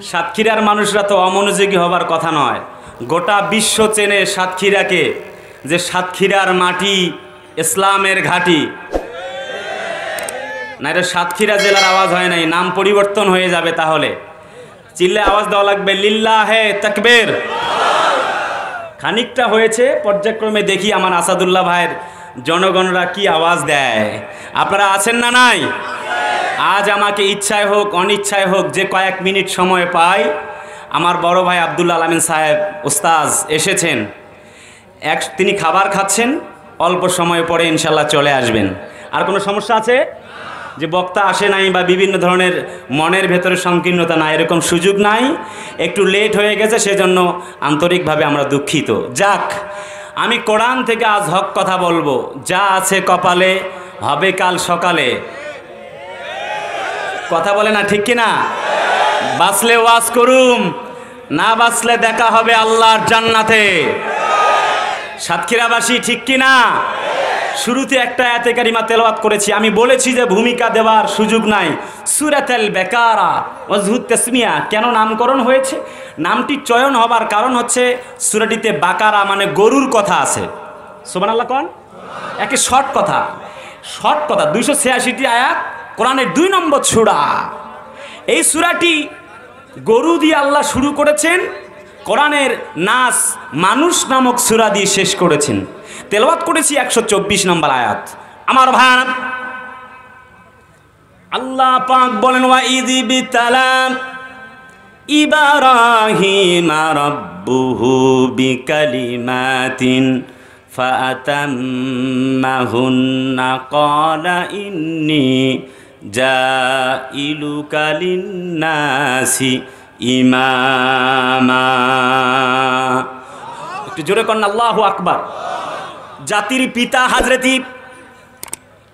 সাতক্ষীরার মানুষরা তো অমনোযোগী হবার কথা নয়। গোটা বিশ্ব চেনে সাতক্ষীরাকে, যে সাতক্ষীরার মাটি ইসলামের ঘাঁটি। না, এটা সাতক্ষীরা জেলার আওয়াজ হয় নাই, নাম পরিবর্তন হয়ে যাবে। তাহলে চিল্লে আওয়াজ দেওয়া লাগবে, লিল্লাহে তাকবীর। খানিকটা হয়েছে, পর্যায়ক্রমে দেখি আমার আসাদুল্লাহ ভাইয়ের জনগণরা কি আওয়াজ দেয়। আপনারা আছেন না নাই? আজ আমাকে ইচ্ছায় হোক অনিচ্ছায় হোক যে কয়েক মিনিট সময় পাই, আমার বড় ভাই আব্দুল আলামিন সাহেব ওস্তাজ এসেছেন। তিনি খাবার খাচ্ছেন, অল্প সময় পরে ইনশাল্লাহ চলে আসবেন। আর কোনো সমস্যা আছে যে বক্তা আসে নাই বা বিভিন্ন ধরনের মনের ভেতরে সংকীর্ণতা নাই, এরকম সুযোগ নাই। একটু লেট হয়ে গেছে, সেজন্য আন্তরিকভাবে আমরা দুঃখিত। যাক, আমি কোরআন থেকে আজ হক কথা বলবো। যা আছে কপালে হবে কাল সকালে। কথা বলে না, ঠিক কিনা? বাঁচলে ওয়াজ করুম, না বাঁচলে দেখা হবে আল্লাহর জান্নাতে। সাতক্ষীরাবাসী ঠিক কিনা? শুরুতে একটা আয়াতে কারিমা তেলাওয়াত করেছি। আমি বলেছি যে ভূমিকা দেওয়ার সুযোগ নাই। সূরাতুল বাকারা ওয়াজহুত তাসমিয়া কেন নামকরণ হয়েছে? নামটি চয়ন হবার কারণ হচ্ছে সূরাটিতে বাকারা মানে গরুর কথা আছে। সুবহানাল্লাহ কোন একে শর্ট কথা 286টি আয়াত, কোরআনের 2 নম্বর সূরা। এই সূরাটি গরু দিয়ে আল্লাহ শুরু করেছেন, কোরআনের নাস মানুষ নামক সূরা দিয়ে শেষ করেছেন। তেলাওয়াত করেছি 124 নম্বর আয়াত। আমার ভাই, আল্লাহ পাক বলেন, ওয়া ইযি বিতালাম ইব্রাহিম রাব্বুহু বিকালিমাতিন ফাআতাম্মাহুন্না ক্বালা ইন্নী জাইলুকা লিন্নাসি ইমামা। একটু জোরে করেন আল্লাহু আকবার। জাতির পিতা হযরত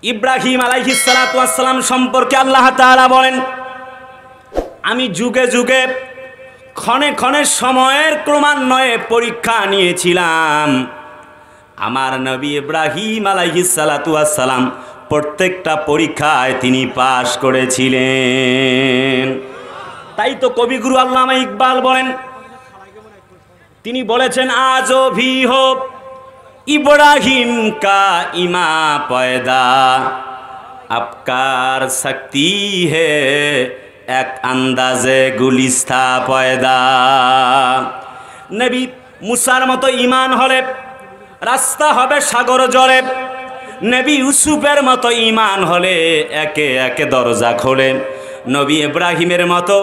ইব্রাহিম আলাইহিস সালাতু ওয়াস সালাম সম্পর্কে আল্লাহ তাআলা বলেন, আমি যুগে যুগে ক্ষণে ক্ষণে সময়ের ক্রমান্বয়ে পরীক্ষা নিয়েছিলাম। আমার নবী ইব্রাহিম আলাইহিস সালাতু ওয়াস সালাম প্রত্যেকটা পরীক্ষায় তিনি পাশ করেছিলেন। তাই তো কবিগুরু আল্লামা ইকবাল বলেন, তিনি বলেছেন, আজও ভি হো इब्राहिम का इमा पैदा अब कर सकती है एक अंदाजे गुलिस्ता पैदा। नबी मुसार मतो ईमान होले रास्ता होबे सागर जले, नबी यूसुफेर मतो ईमान होले एके एके दरजा खोले। नबी इब्राहिमेर मतो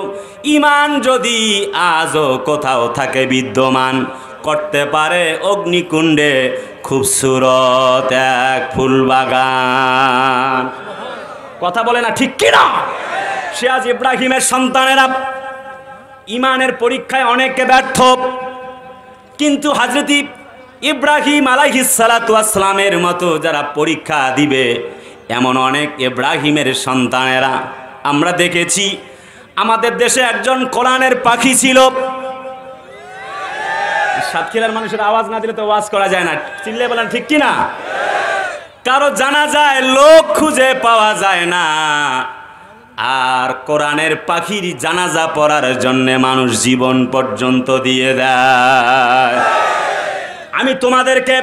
ईमान जदि आजो कोथाओ थाके विद्यमान करते पारे अग्निकुंडे खूबसूरत एक फुल बागान। कथा बोले ना ठीक कि ना? से आज इब्राहिमेर सन्तानेरा ईमानेर परीक्षाय अनेके व्यर्थ, किन्तु हजरत इब्राहिम आलाइहिस सालातु वास सालामेर मतो जारा परीक्षा दिबे एमन अनेक इब्राहिमेर सन्तानेरा आमरा देखेछि। आमादेर देशे एकजन कोरआनेर पाखी छिलो। সাতক্ষীরার মানুষের আওয়াজ না দিলে তো ওয়াজ করা যায় না। চিল্লে বলেন ঠিক কি না? কারো জানা যায় লোক খুঁজে পাওয়া যায় না, আর কোরআনের পাখির জানাজা পড়ার জন্য মানুষ জীবন পর্যন্ত দিয়ে দেয়। আমি তোমাদেরকে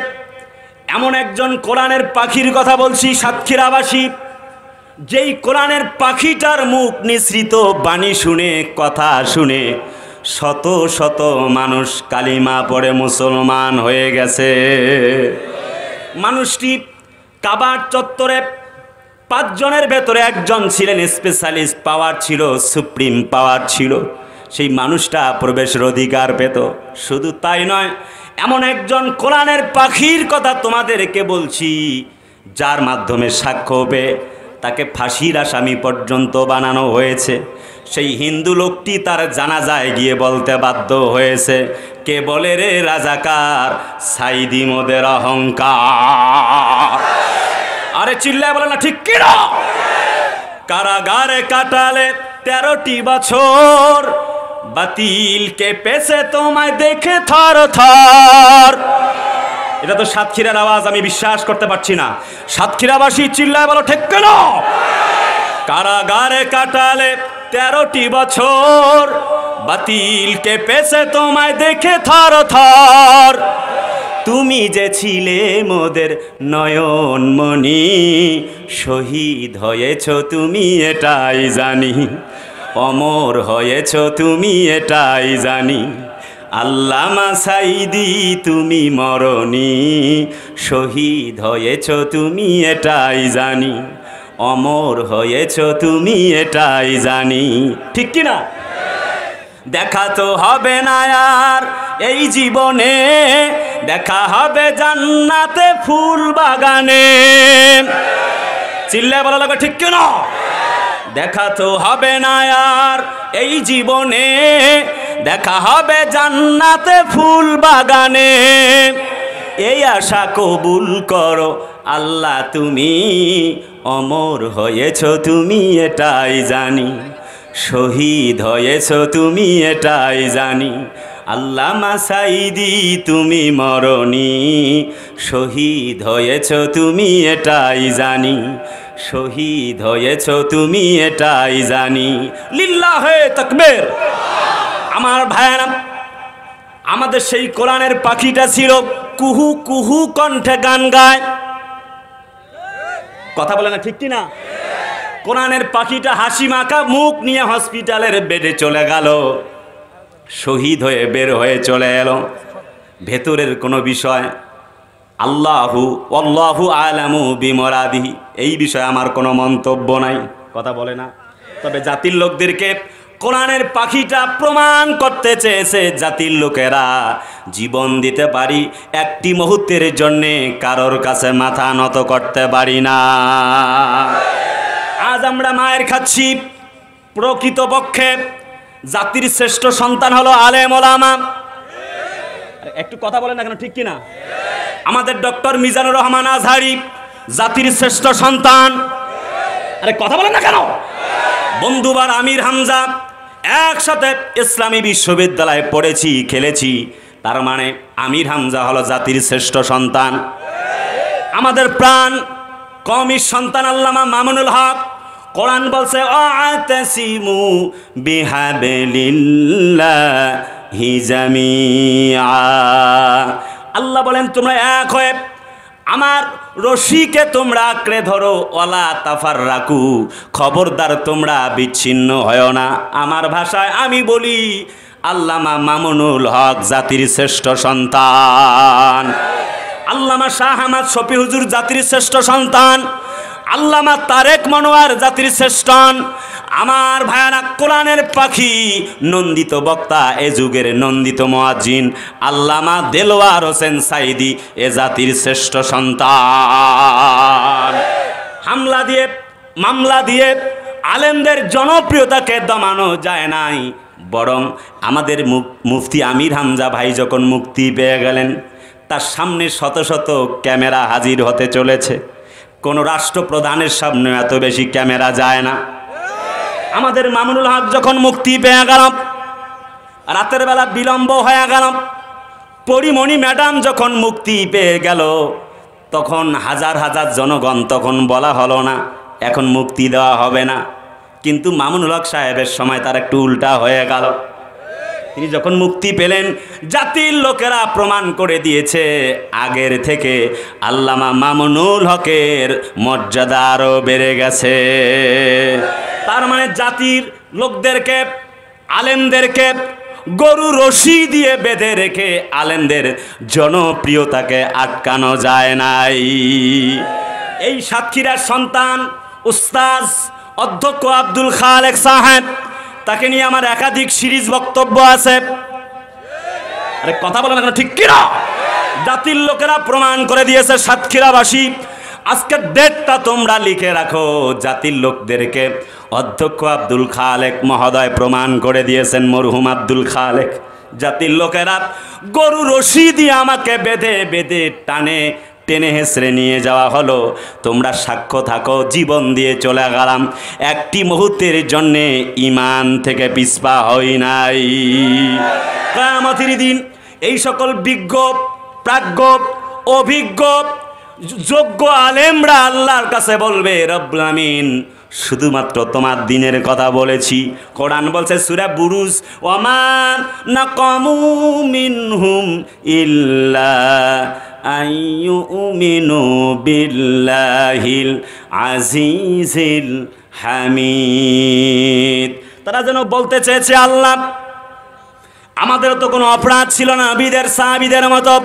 এমন একজন কোরআনের পাখির কথা বলছি, সাতক্ষীরাবাসী, যেই কোরআনের পাখিটার মুখ নিঃসৃত বাণী শুনে, কথা শুনে শত শত মানুষ কালিমা পড়ে মুসলমান হয়ে গেছে। মানুষটি কাবার চত্বরে 5 জনের ভেতরে একজন ছিলেন স্পেশালিস্ট, পাওয়ার ছিল, সুপ্রিম পাওয়ার ছিল। সেই মানুষটা প্রবেশের অধিকার পেত। শুধু তাই নয়, এমন একজন কোরআনের পাখির কথা তোমাদেরকে বলছি, যার মাধ্যমে সাক্ষ্য পেয়ে তাকে ফাঁসির আসামি পর্যন্ত বানানো হয়েছে। সেই হিন্দু লোকটি তার জানাজায় গিয়ে বলতে বাধ্য হয়েছে, কে বলে রে রাজাকার সাইদি মোদের অহংকার। আরে চিল্লায় বলে না ঠিক কি না? কারাগারে কাটালে 13টি বছর, বাতিল কে পেছে তোমায় দেখে থর থর। এটা তো সাতক্ষীরার আওয়াজ, আমি বিশ্বাস করতে পারছি না। সাতক্ষীরাবাসী চিল্লায় বলো ঠিক কেন? কারাগারে কাটালে 13টি বছর, বাতিল কেঁপেছে তোমায় দেখে থর থর, তুমি যে ছিলে মোদের নয়নমণি, শহীদ হয়েছ তুমি এটাই জানি, অমর হয়েছ তুমি এটাই জানি। আল্লামা সাঈদী তুমি মরণি, শহীদ হয়েছ তুমি এটাই জানি, অমর হয়েছ তুমি এটাই জানি। ঠিক কিনা? দেখা তো হবে না আর এই জীবনে, দেখা হবে জান্নাতে ফুল বাগানে। চিল্লায় বলা লাগবে ঠিক কিনা? দেখা তো হবে না আর এই জীবনে, দেখা হবে জান্নাতে ফুল বাগানে। এই আশা কবুল করো আল্লাহ তুমি, অমর হয়েছ তুমি এটাই জানি, শহীদ হয়েছ তুমি এটাই জানি। আল্লামা সাঈদী তুমি মরণি, শহীদ হয়েছ তুমি এটাই জানি, শহীদ হয়েছ তুমি এটাই জানি। লিল্লাহে তাকবীর। আমার ভাইরা, আমাদের সেই কোরআনের পাখিটা ছিল কুহু কুহু কণ্ঠে গান গায়। কথা বলে না ঠিক কি না? কোরআনের পাখিটা হাসি মাখা মুখ নিয়ে হসপিটালের বেডে চলে গেল, শহীদ হয়ে বের হয়ে চলে এলো। ভেতরের কোনো বিষয় আল্লাহু আলামু বিমরাদিহি, এই বিষয়ে আমার কোনো মন্তব্য নাই। কথা বলে না? তবে জাতির লোকদেরকে কোরআনের পাখিটা প্রমাণ করতে চেয়েছে, জাতির লোকেরা জীবন দিতে পারি, একটি মুহূর্তের জন্যে কারোর কাছে মাথা নত করতে পারি না। আজ আমরা মায়ের খাচ্ছি। প্রকৃতপক্ষে জাতির শ্রেষ্ঠ সন্তান হলো আলেম ওলামা। একটু কথা বলেন না কেন, ঠিক কিনা? আমাদের ডক্টর মিজানুর রহমান আজহারি জাতির শ্রেষ্ঠ সন্তান। আরে কথা বলেন না কেন? বন্ধুবার আমির হামজা একসাথে ইসলামী বিশ্ববিদ্যালয়ে পড়েছি, খেলেছি, তার মানে আমির হামজা হলো জাতির শ্রেষ্ঠ সন্তান। আমাদের প্রাণ কওমির সন্তান আল্লামা মামুনুল হক, কোরআন বলছে ওয়াতাসিমু বিহাবলিল্লাহি জামিআ। আল্লাহ বলেন তোমরা এক হয়ে আমার রশিকে তোমরা আঁকড়ে ধরো, ওয়ালা তাফাররাকু, খবরদার তোমরা বিচ্ছিন্ন হয় না। আমার ভাষায় আমি বলি আল্লামা মামুনুল হক জাতির শ্রেষ্ঠ সন্তান, আল্লামা শাহ আহমদ শফি হুজুর জাতির শ্রেষ্ঠ সন্তান, আল্লামা তারেক মনোয়ার জাতির শ্রেষ্ঠ। আমার ভাইয়ারা, কোরআনের পাখি নন্দিত বক্তা, এ যুগের নন্দিত মুয়াজ্জিন আল্লামা দেলওয়ার হোসেন সাঈদী এ জাতির শ্রেষ্ঠ সন্তান। মামলা দিয়ে আলেমদের জনপ্রিয়তাকে দমানো যায় নাই, বরং আমাদের মুফতি আমির হামজা ভাই যখন মুক্তি পেয়ে গেলেন, তার সামনে শত শত ক্যামেরা হাজির হতে চলেছে। কোনো রাষ্ট্রপ্রধানের সামনে এত বেশি ক্যামেরা যায় না। আমাদের মামুনুল হক যখন মুক্তি পেয়ে গেল, রাতের বেলা বিলম্ব হয়ে গেল। পরিমণি ম্যাডাম যখন মুক্তি পেয়ে গেল, তখন হাজার হাজার জনগণ, তখন বলা হলো না এখন মুক্তি দেওয়া হবে না। কিন্তু মামুনুল হক সাহেবের সময় তার একটু উল্টা হয়ে গেল। তিনি যখন মুক্তি পেলেন, জাতির লোকেরা প্রমাণ করে দিয়েছে আগের থেকে আল্লামা মামুনুল হকের মর্যাদা আরও বেড়ে গেছে। তার মানে জাতির লোকদেরকে, আলেমদেরকে গরু রশি দিয়ে বেঁধে রেখে আলেমদের জনপ্রিয়তাকে আটকানো যায় নাই। এই সাতক্ষীরার সন্তান উস্তাজ অধ্যক্ষ আব্দুল খালেক সাহেব, তাকে নিয়ে আমার একাধিক সিরিজ বক্তব্য আছে। আরে কথা বলে না কেন, ঠিক কিনা? জাতির লোকেরা প্রমাণ করে দিয়েছে সাতক্ষীরাবাসী। আজকের ডেটটা তোমরা লিখে রাখো, জাতির লোকদেরকে অধ্যক্ষ আব্দুল খালেক মহোদয় প্রমাণ করে দিয়েছেন, মরহুম আব্দুল খালেক। জাতির লোকেরা গরু রশি দিয়ে আমাকে বেঁধে বেঁধে টেনে হেসড়ে নিয়ে যাওয়া হলো, তোমরা সাক্ষ্য থাকো, জীবন দিয়ে চলে গেলাম, একটি মুহূর্তের জন্যে ইমান থেকে পিছপা হই নাই। কিয়ামতের দিন এই সকল বিজ্ঞ, প্রাজ্ঞ, অভিজ্ঞ, যোগ্য আলেমরা আল্লাহর কাছে বলবে, রব্বুল আমিন শুধুমাত্র তোমার দিনের কথা বলেছি। কোরআন বলছে সূরা বুরুজ, ওয়ামা নাকামু মিনহুম ইল্লা আইয়ুমিনু বিল্লাহিল আজিজিল হামিদ। তারা যেন বলতে চেয়েছে আল্লাহ আমাদের তো কোনো অপরাধ ছিল না নবীদের সাহাবীদের মতো,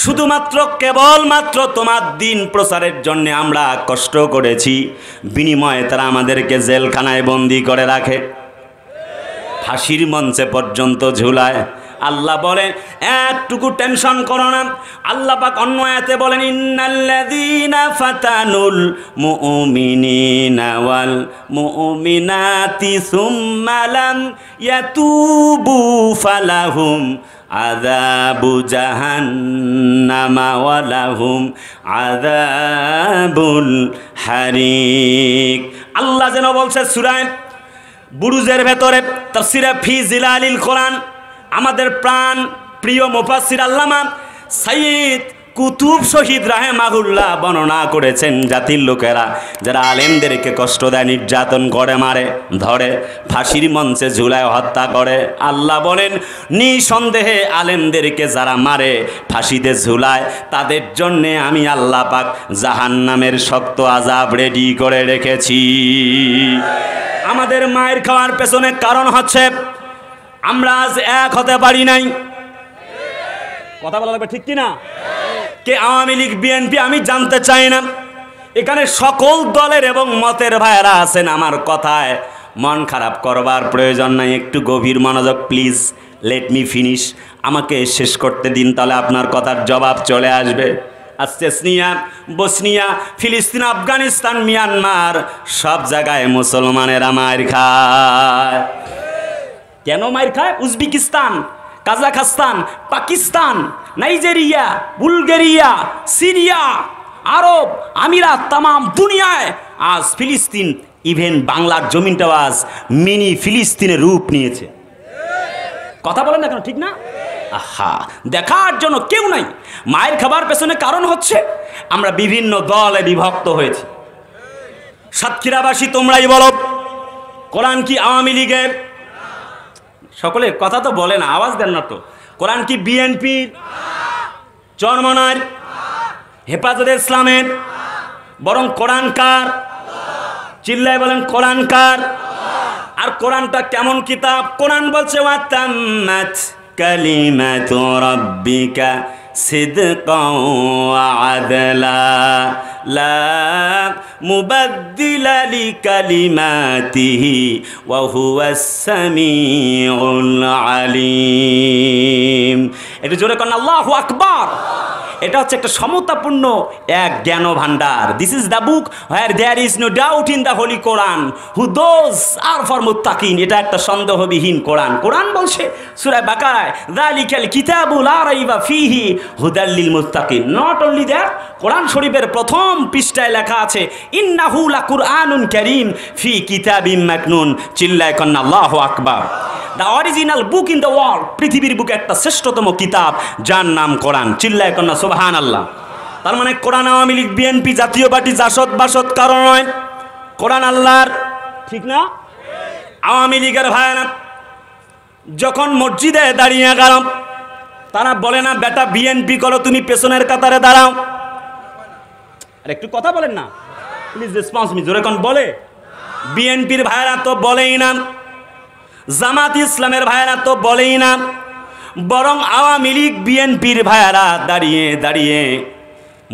শুধুমাত্র কেবলমাত্র তোমার দিন প্রচারের জন্য আমরা কষ্ট করেছি, বিনিময়ে তারা আমাদেরকে জেলখানায় বন্দি করে রাখে, ফাঁসির মঞ্চে পর্যন্ত ঝুলায়। আল্লাহ বলে একটুকু টেনশন করো না। আল্লাহ পাক অন্য আয়াতে বলেন ইন্নাল্লাযীনা ফাতানুল মুমিনিনা ওয়াল মুমিনাতি সুম্মা লাম ইয়াতুবু ফালাহুম আযাবু জাহান্নামা ওয়া লাহুম আযাবুল হারিক। আল্লাহ যেন বলছে সূরা বুরুজের ভেতরে তাফসীরে ফি জিলালিল কোরআন, আমাদের প্রাণ প্রিয় মুফাসসির আল্লামা সাইয়্যিদ কুতুব শহীদ রাহেমাহুল্লাহ বর্ণনা করেছেন জাতির লোকেরা যারা আলেমদেরকে কষ্ট দেয়, নির্যাতন করে, মারে, ধরে, ফাঁসির মঞ্চে ঝুলায়, হত্যা করে, আল্লাহ বলেন নিঃসন্দেহে আলেমদেরকে যারা মারে, ফাঁসিতে ঝুলায়, তাদের জন্যে আমি আল্লাহ পাক জাহান্নামের শক্ত আযাব রেডি করে রেখেছি। আমাদের মায়ের খাওয়ার পেছনে কারণ হচ্ছে আমরা আজ এক হতে পারি নাই। কথা বলা লাগবে, ঠিক কিনা? কে আওয়ামী লীগ বিএনপি আমি জানতে চাই না, এখানে সকল দলের এবং মতের ভাইয়েরা আছেন। আমার কথায় মন খারাপ করবার প্রয়োজন নাই, একটু গভীর মনোযোগ প্লিজ। লেট মি ফিনিশ, আমাকে শেষ করতে দিন, তাহলে আপনার কথার জবাব চলে আসবে। আজ চেচনিয়া, বসনিয়া, ফিলিস্তিন, আফগানিস্তান, মিয়ানমার সব জায়গায় মুসলমানেরা মার খায়। কেন মার খায়? Uzbekistan, Kazakhstan, Pakistan, Nigeria, Bulgaria, Syria, আরব আমিরাত, তামাম দুনিয়ায় আজ ফিলিস্তিন, ইভেন বাংলার জমিনটাও আজ মিনি ফিলিস্তিনের রূপ নিয়েছে। কথা বলেন না কেন, ঠিক না? আহা, দেখার জন্য কেউ নাই। মায়ের খাবার পেছনে কারণ হচ্ছে আমরা বিভিন্ন দলে বিভক্ত হয়েছি। সাতক্ষীরাবাসী তোমরাই বলো, কোরআন কি আওয়ামী লীগের? সকলে কথা তো বলে না, আওয়াজ দেন না তো। কোরআন কি বিএনপির, চরমনার, হেফাজতে ইসলামের? বরং কোরআন কার? চিল্লায় বলেন কোরআন কার? আর কোরআনটা কেমন কিতাব? কোরআন বলছে ওয়াতাম্মাত কালিমাতু রাব্বিকা সিদকাও ওয়া আদলা লা মুবাদ্দিলা লিকালিমাতিহি ওয়া হুয়াস সামিউল আলিম। একটু জোরে করেন আল্লাহু আকবার। এটা হচ্ছে একটা সমতাপূর্ণ এক জ্ঞান ভান্ডার। This is the book where there is no doubt in the holy Quran who those are for মুত্তাকিন। এটা একটা সন্দেহবিহীন কোরআন। কোরআন বলছে সূরা বাকারায় যালিকাল কিতাবু লা রাইবা ফিহি হুদাল লিল মুত্তাকিন। নট অনলি দ্যাট, কোরআন শরীফের প্রথম পৃষ্ঠায় লেখা আছে ইন্নাহু লাকুরআনুন কারীম ফি কিতাবিম মাকনুন। চিল্লায় কন্না আল্লাহু আকবার। The original book in the world, পৃথিবীর বুকে একটা শ্রেষ্ঠতম কিতাব যার নাম কোরআন। চিল্লায় কন্যা সুবহানাল্লাহ। তার মানে কোরআন আওয়ামী লীগ বিএনপি জাতীয় পার্টি জাসদ বাসদ কারণ নয়, কোরআন আল্লাহর, ঠিক না? আওয়ামী লীগের ভাইয়েরা যখন মসজিদে দাঁড়িয়ে গেল, তারা বলে না বেটা বিএনপি করো, তুমি পেছনের কাতারে দাঁড়াও। আর একটু কথা বলেন না প্লিজ, রেসপন্স মি। জোরে কোন বলে? বিএনপির ভাইয়েরা তো বলেই না, জামাত ইসলামের ভাইয়েরা তো বলেই না, বরং আওয়ামী লীগ বিএনপির ভাইয়েরা দাঁড়িয়ে দাঁড়িয়ে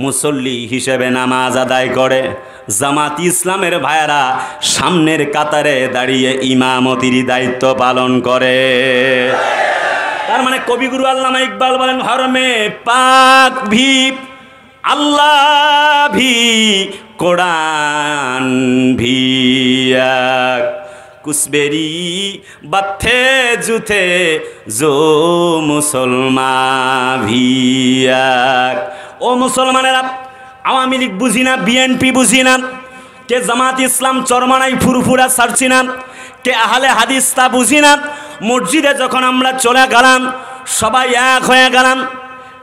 মুসল্লি হিসেবে নামাজ আদায় করে। জামাত ইসলামের ভাইয়েরা সামনের কাতারে দাঁড়িয়ে ইমামতির দায়িত্ব পালন করে। তার মানে কবিগুরু আল্লামা ইকবাল বলেন হরমে পাক ভি আল্লাহ ভি কোরআন ভি এক কুসবেরি বাথে জুথে জো মুসলমান ভিয়াক। ও মুসলমানেরা, আওয়ামী লীগ বুঝি না, বিএনপি বুঝি না, কে জামাত ইসলাম চরমানাই ফুরফুরা ছাড়ছি না, কে আহলে হাদিস তা বুঝি না। মসজিদে যখন আমরা চলে গেলাম সবাই এক হয়ে গেলাম।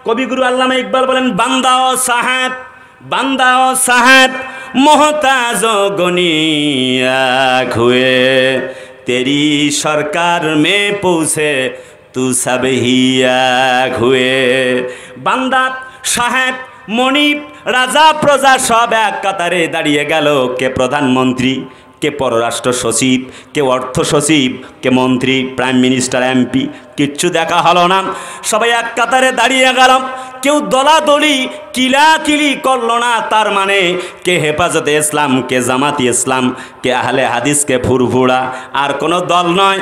কবিগুরু আল্লামা ইকবাল বলেন বান্দা ও সাহেব, বান্দা ও সাহেব मोहताज गनीक हुए, तेरी सरकार में पहुँचे तू सब ही एक हुए। बांदा साहेब মনিব রাজা প্রজা সব এক কাতারে দাঁড়িয়ে গেল। কে প্রধানমন্ত্রী, কে পররাষ্ট্র সচিব, কে অর্থ সচিব, কে মন্ত্রী, প্রাইম মিনিস্টার, এমপি, কিচ্ছু দেখা হলো না। সবাই এক কাতারে দাঁড়িয়ে গেল। কেউ দলাদলি কিলাকিলি করলো না। তার মানে কে হেফাজতে ইসলাম, কে জামাতি ইসলাম, কে আহলে হাদিস, কে ফুরফুরা। আর কোনো দল নয়,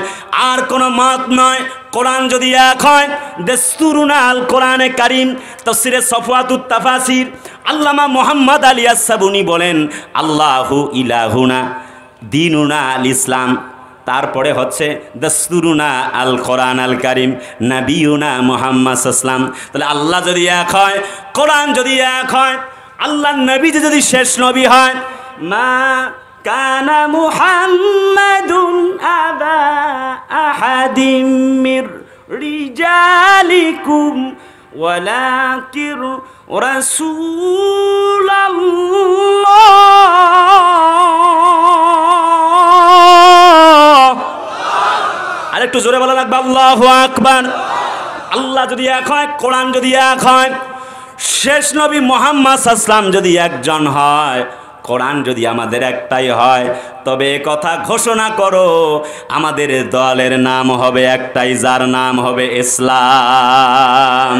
আর কোনো মত নয়। কোরআন যদি এক হয়, দস্তুরুনা আল কোরআনে কারিম, তাফসিরে সফওয়াতুত তাফাসির, আল্লামা মুহাম্মদ আলী আস-সাবুনী বলেন আল্লাহু ইলাহুনা দীনুনা আল ইসলাম। তারপরে হচ্ছে দস্তুরুনা আল কোরআন আল কারিম, নবিউনা মুহাম্মদ সাল্লাম। তাহলে আল্লাহ যদি এক হয়, কোরআন যদি এক হয়, আল্লাহর নবী যদি শেষ নবী হয়, মা কানা মুহাম্মাদুন আবা আহাদিম মির রিজালিকুম ওয়ালাকিন রাসূলুল্লাহ। আরেকটু জোরে বলা লাগবে আল্লাহু আকবার। আল্লাহ যদি এক হয়, কোরআন যদি এক হয়, শেষ নবী মুহাম্মদ সাল্লাম যদি একজন হয়, কোরআন যদি আমাদের একটাই হয়, তবে কথা ঘোষণা করো আমাদের দলের নাম হবে একটাই, যার নাম হবে ইসলাম।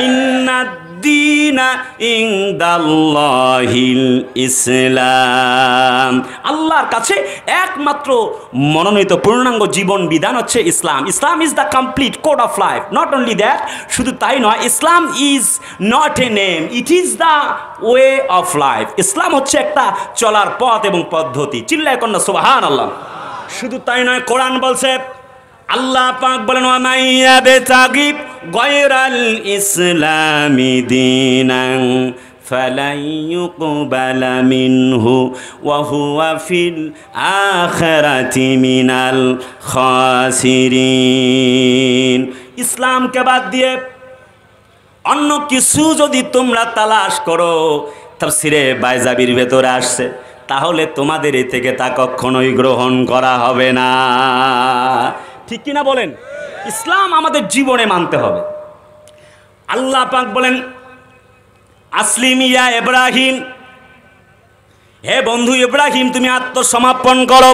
ইন্নাদ-দীনা ইনদাল্লাহিল ইসলাম। আল্লাহর কাছে একমাত্র মনোনীত পূর্ণাঙ্গ জীবন বিধান হচ্ছে ইসলাম। Islam is the complete code of life. Not only that, শুধু তাই নয়, Islam is not a name, it is the way of life. ইসলাম হচ্ছে একটা চলার পথ এবং পদ্ধতি। চিল্লায় কন্যা সুবহানাল্লাহ। শুধু তাই নয়, কোরআন বলছে, আল্লাহ পাক বলেন ওয়ামাইয়াবতাগি গায়রাল ইসলামি দীনান ফালাই ইউকবালা মিনহু ওয়া হুয়া ফিল আখিরাতি মিনাল খাসিরিন। ইসলামকে বাদ দিয়ে অন্য কিছু যদি তোমরা তালাশ করো, তাফসিরে বাইজাবির ভেতরে আসছে, তাহলে তোমাদের এ থেকে তা কখনোই গ্রহণ করা হবে না। ঠিক কিনা বলেন? ইসলাম আমাদের জীবনে মানতে হবে। আল্লাহ পাক বলেন আসলিমিয়া ইব্রাহিম, হে বন্ধু ইব্রাহিম তুমি আত্মসমর্পণ করো,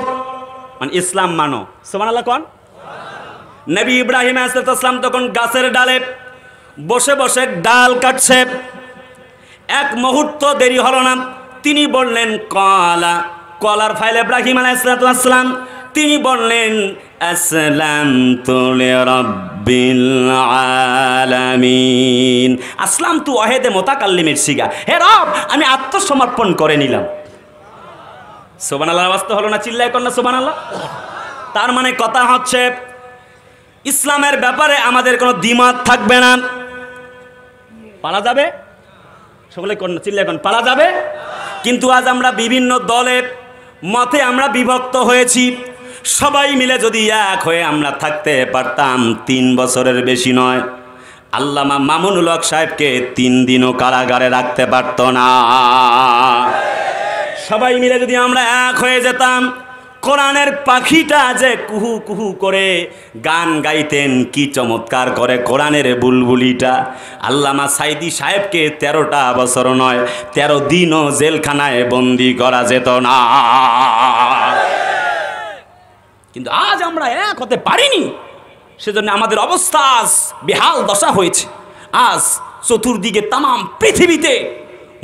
মানে ইসলাম মানো। সুবহানাল্লাহ কোন? নবী ইব্রাহিম আলাইহিস সালাম তখন গাছের ডালে বসে বসে ডাল কাটছে। এক মুহূর্ত দেরি হলো না, তিনি বললেন কলা, কলার ফাইল ইব্রাহিম আলাইহিস সালাম, তিনি বললেন আসলামতু লিরাব্বিল আলামিন। আসলামতু ওয়াহিদে মুতাকাল্লিমের সিগা, হে রব আমি আত্মসমর্পণ করে নিলাম। সুবহানাল্লাহ আওয়াজ তো হলো না? চিল্লায় কন্যা সুবহানাল্লাহ। তার মানে কথা হচ্ছে ইসলামের ব্যাপারে আমাদের কোনো দ্বিমত থাকবে না। পালা যাবে? সকলে কন্যা চিল্লায় কন্যা পালা যাবে। কিন্তু আজ আমরা বিভিন্ন দলে মতে আমরা বিভক্ত হয়েছি। সবাই মিলে যদি এক হয়ে আমরা থাকতে পারতাম, 3 বছরের বেশি নয়, আল্লামা মামুনুল হক সাহেবকে 3 দিনও কারাগারে রাখতে পারত না। সবাই মিলে যদি আমরা এক হয়ে যেতাম, কোরআনের পাখিটা যে কুহু কুহু করে গান গাইতেন, কি চমৎকার করে কোরআনের বুলবুলিটা। আল্লামা সাইদি সাহেবকে 13টা বছর নয় 13 দিনও জেলখানায় বন্দি করা যেত না। কিন্তু আজ আমরা এক হতে পারিনি, সেজন্য আমাদের অবস্থা আজ বেহাল দশা হয়েছে। আজ চতুর্দিকে তাম পৃথিবীতে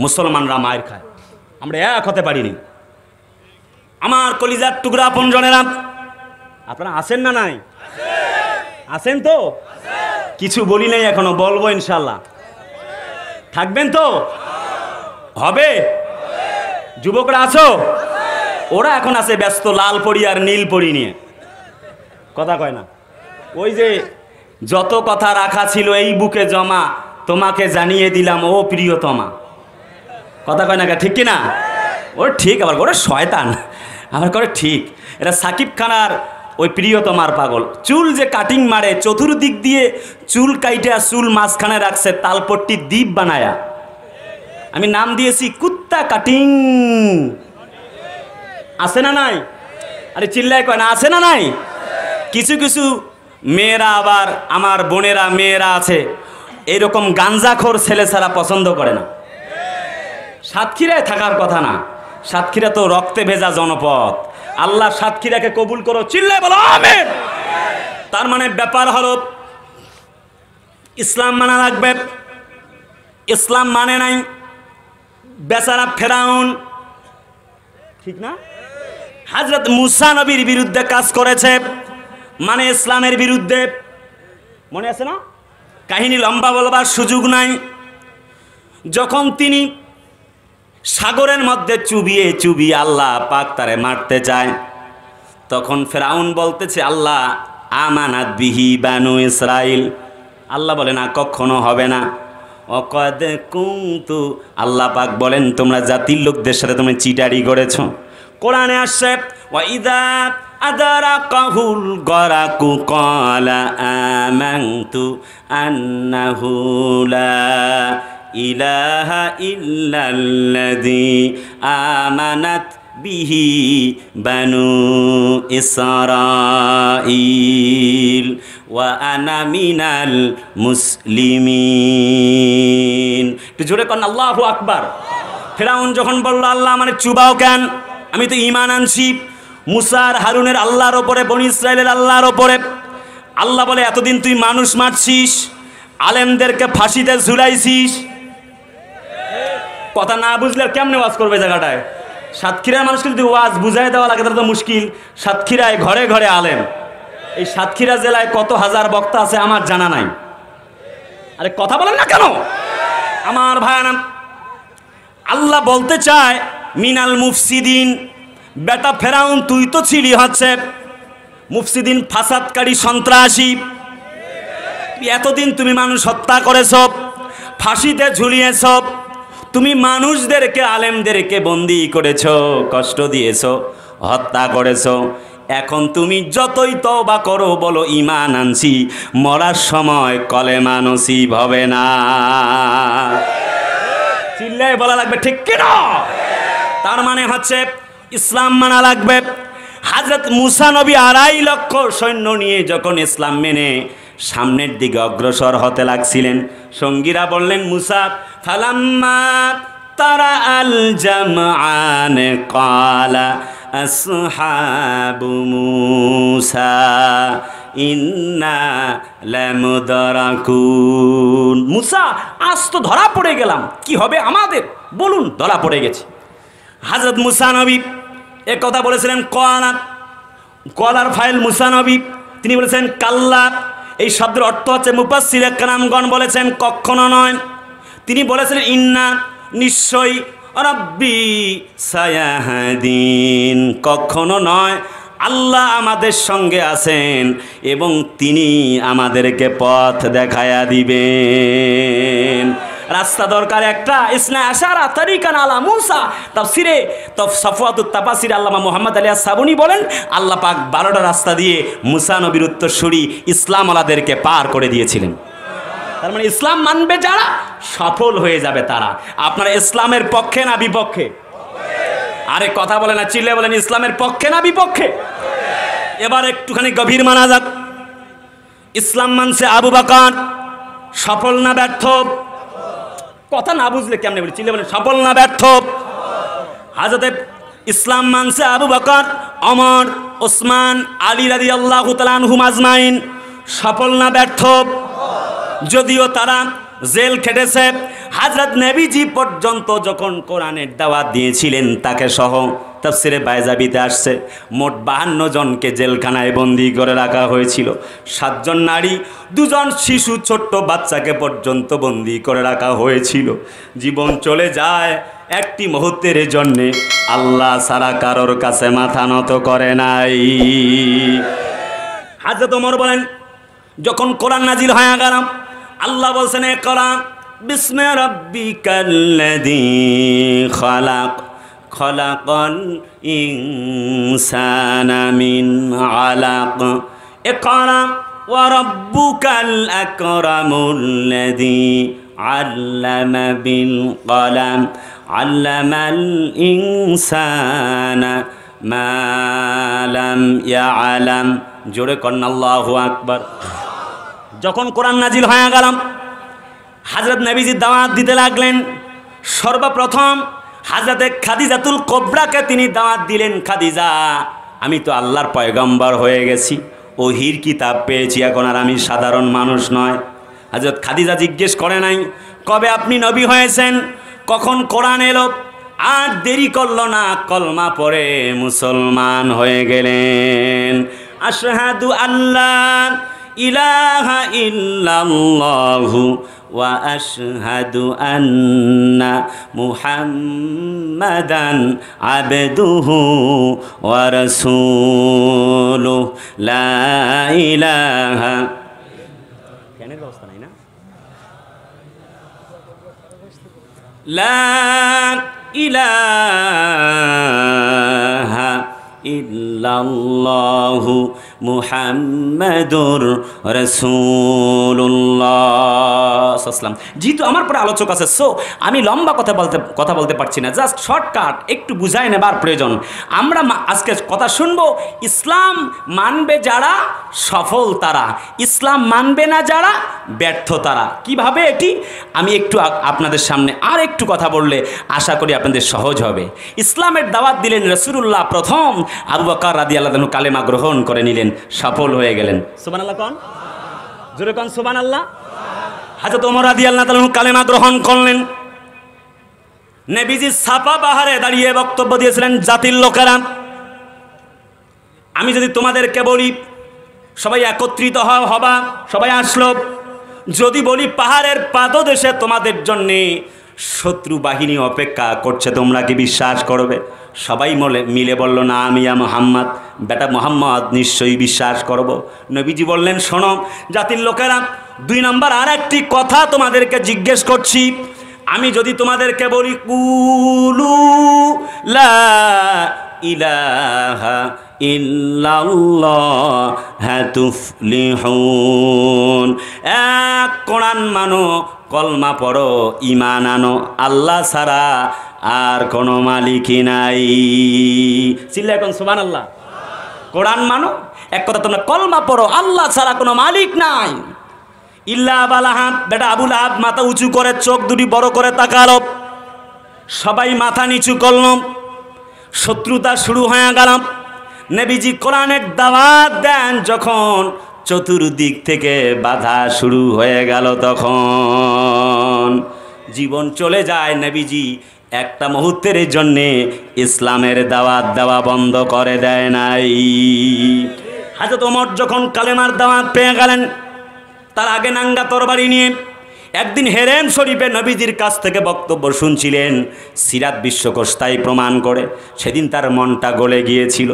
মুসলমানরা মায়ের খায়, আমরা এক হতে পারিনি। আমার কলিজার টুকরা আপনজনেরা, আপনারা আছেন না নাই? আছেন তো? কিছু বলি নাই এখনো, বলবো ইনশাল্লাহ। থাকবেন তো? হবে? যুবকরা আছো? ওরা এখন আছে ব্যস্ত লাল পরি আর নীল পরি নিয়ে, কথা কয় না। ওই যে যত কথা রাখা ছিল এই বুকে জমা, তোমাকে জানিয়ে দিলাম ও প্রিয়তমা, কথা কয় না, ঠিক কিনা? ওর ঠিক, আবার ওরা শয়তান, আবার করে ঠিক। এরা সাকিব খানার ওই প্রিয়তমার পাগল। চুল যে কাটিং মারে, চতুর্দিক দিয়ে চুল কাইটা চুল মাঝখানে রাখছে তালপট্টি দ্বীপ বানায়া, আমি নাম দিয়েছি কুত্তা কাটিং। আছে না নাই? আরে চিল্লায় কয় না, আছে না নাই? কিছু কিছু মেয়েরা আবার, আমার বোনেরা মেয়েরা আছে, এইরকম গাঞ্জাখোর ছেলে ছাড়া পছন্দ করে না। সাতক্ষীরায় থাকার কথা না, সাতক্ষীরা তো রক্তে ভেজা জনপদ। আল্লাহ সাতক্ষীরাকে কবুল করো, চিল্লায় বলো আমিন। তার মানে ব্যাপার হলো ইসলাম মানা লাগবে। ইসলাম মানে নাই, বেচারা ফেরাউন, ঠিক না? হযরত মুসা নবীর বিরুদ্ধে কাজ করেছে, মানে ইসলামের বিরুদ্ধে। মনে আছে না? কাহিনী লম্বা বলবার সুযোগ নাই। যখন তিনি সাগরের মধ্যে চুবিয়ে চুবিয়ে আল্লাহ পাক তারে মারতে চায়, তখন ফেরাউন বলতেছে আল্লাহ আমানাত বিহি বানু ইসরাইল। আল্লাহ বলে না, কখনো হবে না। অকদ কুনতু, আল্লাহ পাক বলেন তোমরা জাতির লোকদের সাথে তুমি চিটারি করেছো। কোরআনে আসছে ওয়াইদা আদারাকাহুল গরাকু ক্বালা আমানতু আন্নাহু লা ইলাহা ইল্লাল্লাযী আমানাত বিহি বানু ইসরাইল ওয়া আনা মিনাল মুসলিমিন। একটু জোরে করেন আল্লাহু আকবার। ফেরাউন যখন বলল আল্লাহ মানে চুবাও কেন, আমি তো ঈমান আনছি মুসার হারুনের আল্লাহর ওপরে, বনি ইসরাইলের আল্লাহর ওপরে। আল্লাহ বলে এতদিন তুই মানুষ মারছিস, আলেমদেরকে ফাঁসিতে ঝুলাইছিস। কথা না বুঝলে কেমনে ওয়াজ করবে জায়গাটায়? সাতক্ষীরার মানুষকে যদি ওয়াজ বুঝাই দেওয়া লাগে তাহলে তো মুশকিল। সাতক্ষীরায় ঘরে ঘরে আলেম। এই সাতক্ষীরা জেলায় কত হাজার বক্তা আছে আমার জানা নাই। আরে কথা বলেন না কেন আমার ভাইয়ানা? আল্লাহ বলতে চায় মিনাল মুফসিদিন। বেটা ফেরাউন তুই তো ছিলি হচ্ছে মুফসিদিন, ফাসাদকারী, সন্ত্রাসী। এতদিন তুমি মানুষ হত্যা করেছ, ফাঁসিতে ঝুলিয়েছ, তুমি মানুষদেরকে, আলেমদেরকে বন্দী করেছ, কষ্ট দিয়েছ, হত্যা করেছ। এখন তুমি যতই তওবা করো, বলো ঈমান আনছি, মরার সময় কলেমা নসিব হবে না। চিল্লায় বলা লাগবে ঠিক কিনা? তার মানে হচ্ছে ইসলাম মানা লাগবে। হযরত মুসা নবী 2.5 লক্ষ সৈন্য নিয়ে যখন ইসলাম মেনে সামনের দিকে অগ্রসর হতে লাগছিলেন, সঙ্গীরা বললেন মুসা ফালাম্মা তারা আল জামআন ক্বালা আসহাবু মুসা ইন্না লামুদরাকুন। মুসা আজ তো ধরা পড়ে গেলাম, কি হবে আমাদের বলুন? ধরা পড়ে গেছে। হযরত মুসা নবী এ কথা বলেছিলেন কলার ফাইল মুসা নবী, তিনি বলেছেন কাল্লা। এই শব্দের অর্থ হচ্ছে মুফাসসিরে কেরামগণ বলেছেন কখনো নয়। তিনি বলেছিলেন ইন্না, নিশ্চয়ই, রাব্বি সায়াহদিন, কখনো নয়, আল্লাহ আমাদের সঙ্গে আছেন এবং তিনি আমাদেরকে পথ দেখায়া দিবেন। রাস্তা দরকার একটা। ইসনা আশারা তারিকান আলা মুসা। তাফসিরে সাফওয়াতুত তাফাসির আল্লামা মুহাম্মদ আলী আস-সাবুনী বলেন আল্লাহ পাক 12টা রাস্তা দিয়ে মুসা নবীর উত্তরসূরি ইসলাম ওয়ালাদেরকে পার করে দিয়েছিলেন। তার মানে ইসলাম মানবে যারা, সফল হয়ে যাবে তারা। আপনারা ইসলামের পক্ষে না বিপক্ষে? আরে কথা বলে না, চিল্লে বলেন ইসলামের পক্ষে না বিপক্ষে? এবার একটুখানি গভীর মানা যাক। ইসলাম মানছে আবু বকর, সফল না ব্যর্থ? কথা না বুঝলে কেমনে বলি? চিল্লে বলেন সফল না ব্যর্থ? হযরত ইসলাম মানছে আবু বকর, ওমর, ওসমান, আলী রাদিয়াল্লাহু তাআলা আনহুম আজমাইন। সফল না ব্যর্থ? যদিও তারা জেল খেটেছে, হযরত নবীজি পর্যন্ত যখন কোরআনের দাওয়াত দিয়েছিলেন তাকে সহ, তাফসিরে বাইজাবিতে আসছে মোট 52 জনকে জেলখানায় বন্দী করে রাখা হয়েছিল। 7 জন নারী, 2 জন শিশু, ছোট্ট বাচ্চাকে পর্যন্ত বন্দী করে রাখা হয়েছিল। জীবন চলে যায় একটি মুহূর্তের জন্যে, আল্লাহ ছাড়া কারোর কাছে মাথা নত করে নাই। হযরত ওমর বলেন যখন কোরআন নাজিল হয়ে গেল, আল্লাহ বলছেন ইকরা বিসমি রাব্বিকাল্লাযী খালাক খলাকাল ইনসানা মিন আলাক ইকরা ওয়া রাব্বুকাল আকরামুল্লাযী আল্লামা বিল কলাম আল্লামাল ইনসানা মা লাম ইয়ালাম। জোরে কন্না আল্লাহু আকবার। যখন কোরআন নাজিল হয়ে গেলাম, হযরত নবীজি দাওয়াত দিতে লাগলেন। সর্বপ্রথম হযরতে খাদিজাতুল কুবরাকে তিনি দাওয়াত দিলেন, খাদিজা, আমি তো আল্লাহর পয়গম্বর হয়ে গেছি, ওহির কিতাব পেয়েছি, এখন আর আমি সাধারণ মানুষ নয়। হযরত খাদিজা জিজ্ঞেস করে নাই কবে আপনি নবী হয়েছেন, কখন কোরআন এলো, আর দেরি করল না, কলমা পড়ে মুসলমান হয়ে গেলেন। আশহাদু আল্লাহ ইলাহা ইল্লাল্লাহু ওয়া আশহাদু আন্না মুহাম্মাদান আবদুহু ওয়া রাসূলুহু লা ইলাহা। ফ্যানের ব্যবস্থা নাই না? লা ইলাহা ইল্লাল্লাহু মুহাম্মাদুর রাসূলুল্লাহ সাল্লাম। যেহেতু আমার পরে আলোচক আছে, সো আমি লম্বা কথা বলতে পারছি না, জাস্ট শর্টকাট একটু বুঝাই নেবার প্রয়োজন। আমরা আজকে কথা শুনবো, ইসলাম মানবে যারা সফল তারা, ইসলাম মানবে না যারা ব্যর্থ তারা। কিভাবে এটি আমি একটু আপনাদের সামনে আর একটু কথা বললে আশা করি আপনাদের সহজ হবে। ইসলামের দাওয়াত দিলেন রাসূলুল্লাহ, প্রথম আবু বকর রাদিয়াল্লাহু আনহু কালেমা গ্রহণ করে নিলেন, সফল হয়ে গেলেন। সুবহানাল্লাহ কোন, জোরে কোন সুবহানাল্লাহ। হযরত ওমর রাদিয়াল্লাহু আনহু কালেমা গ্রহণ করলেন। নবীজি সাফা পাহাড়ে দাঁড়িয়ে বক্তব্য দিয়েছিলেন, জাতির লোকেরা, আমি যদি তোমাদেরকে বলি সবাই একত্রিত হবা, সবাই আসলো, যদি বলি পাহাড়ের পাদদেশে তোমাদের জন্যে শত্রু বাহিনী অপেক্ষা করছে, তোমরা কি বিশ্বাস করবে? সবাই মিলে বলল, না আমি মুহাম্মদ, বেটা মুহাম্মদ, নিশ্চয়ই বিশ্বাস করব। নবীজি বললেন, শোনো জাতির লোকেরা, 2 নম্বর আর একটি কথা তোমাদেরকে জিজ্ঞেস করছি। আমি যদি তোমাদেরকে বলি কুলু লা ইলাহা ইল্লাল্লাহ তুফলিহুন, এক কোরআন মানো, কলমা পড়ো, ঈমান আনো, আল্লাহ ছাড়া আর কোনো মালিকই নাই। চিল্লা এখন সুবহানাল্লাহ। কোরআন মানো, এক কথা তোমরা কলমা পড়ো, আল্লাহ ছাড়া কোনো মালিক নাই। ইল্লা আবা লাহাব, বেটা আবু লাহাব মাথা উঁচু করে চোখ দুটি বড় করে তাকালো, সবাই মাথা নিচু করল, শত্রুতা শুরু হয়ে গেল। নবীজি কোরআনের দাওয়াত দেন যখন, চতুর্দিক থেকে বাধা শুরু হয়ে গেল, তখন জীবন চলে যায়। নবীজি একটা মুহূর্তের জন্যে ইসলামের দাওয়াত দেওয়া বন্ধ করে দেয় নাই। হযরত ওমর যখন কালেমার দাওয়াত পেয়ে গেলেন, তার আগে নাঙ্গা তরবারি নিয়ে একদিন হেরেম শরীফে নবীজির কাছ থেকে বক্তব্য শুনছিলেন। সিরাত বিশ্বকোষ তাই প্রমাণ করে, সেদিন তার মনটা গলে গিয়েছিল।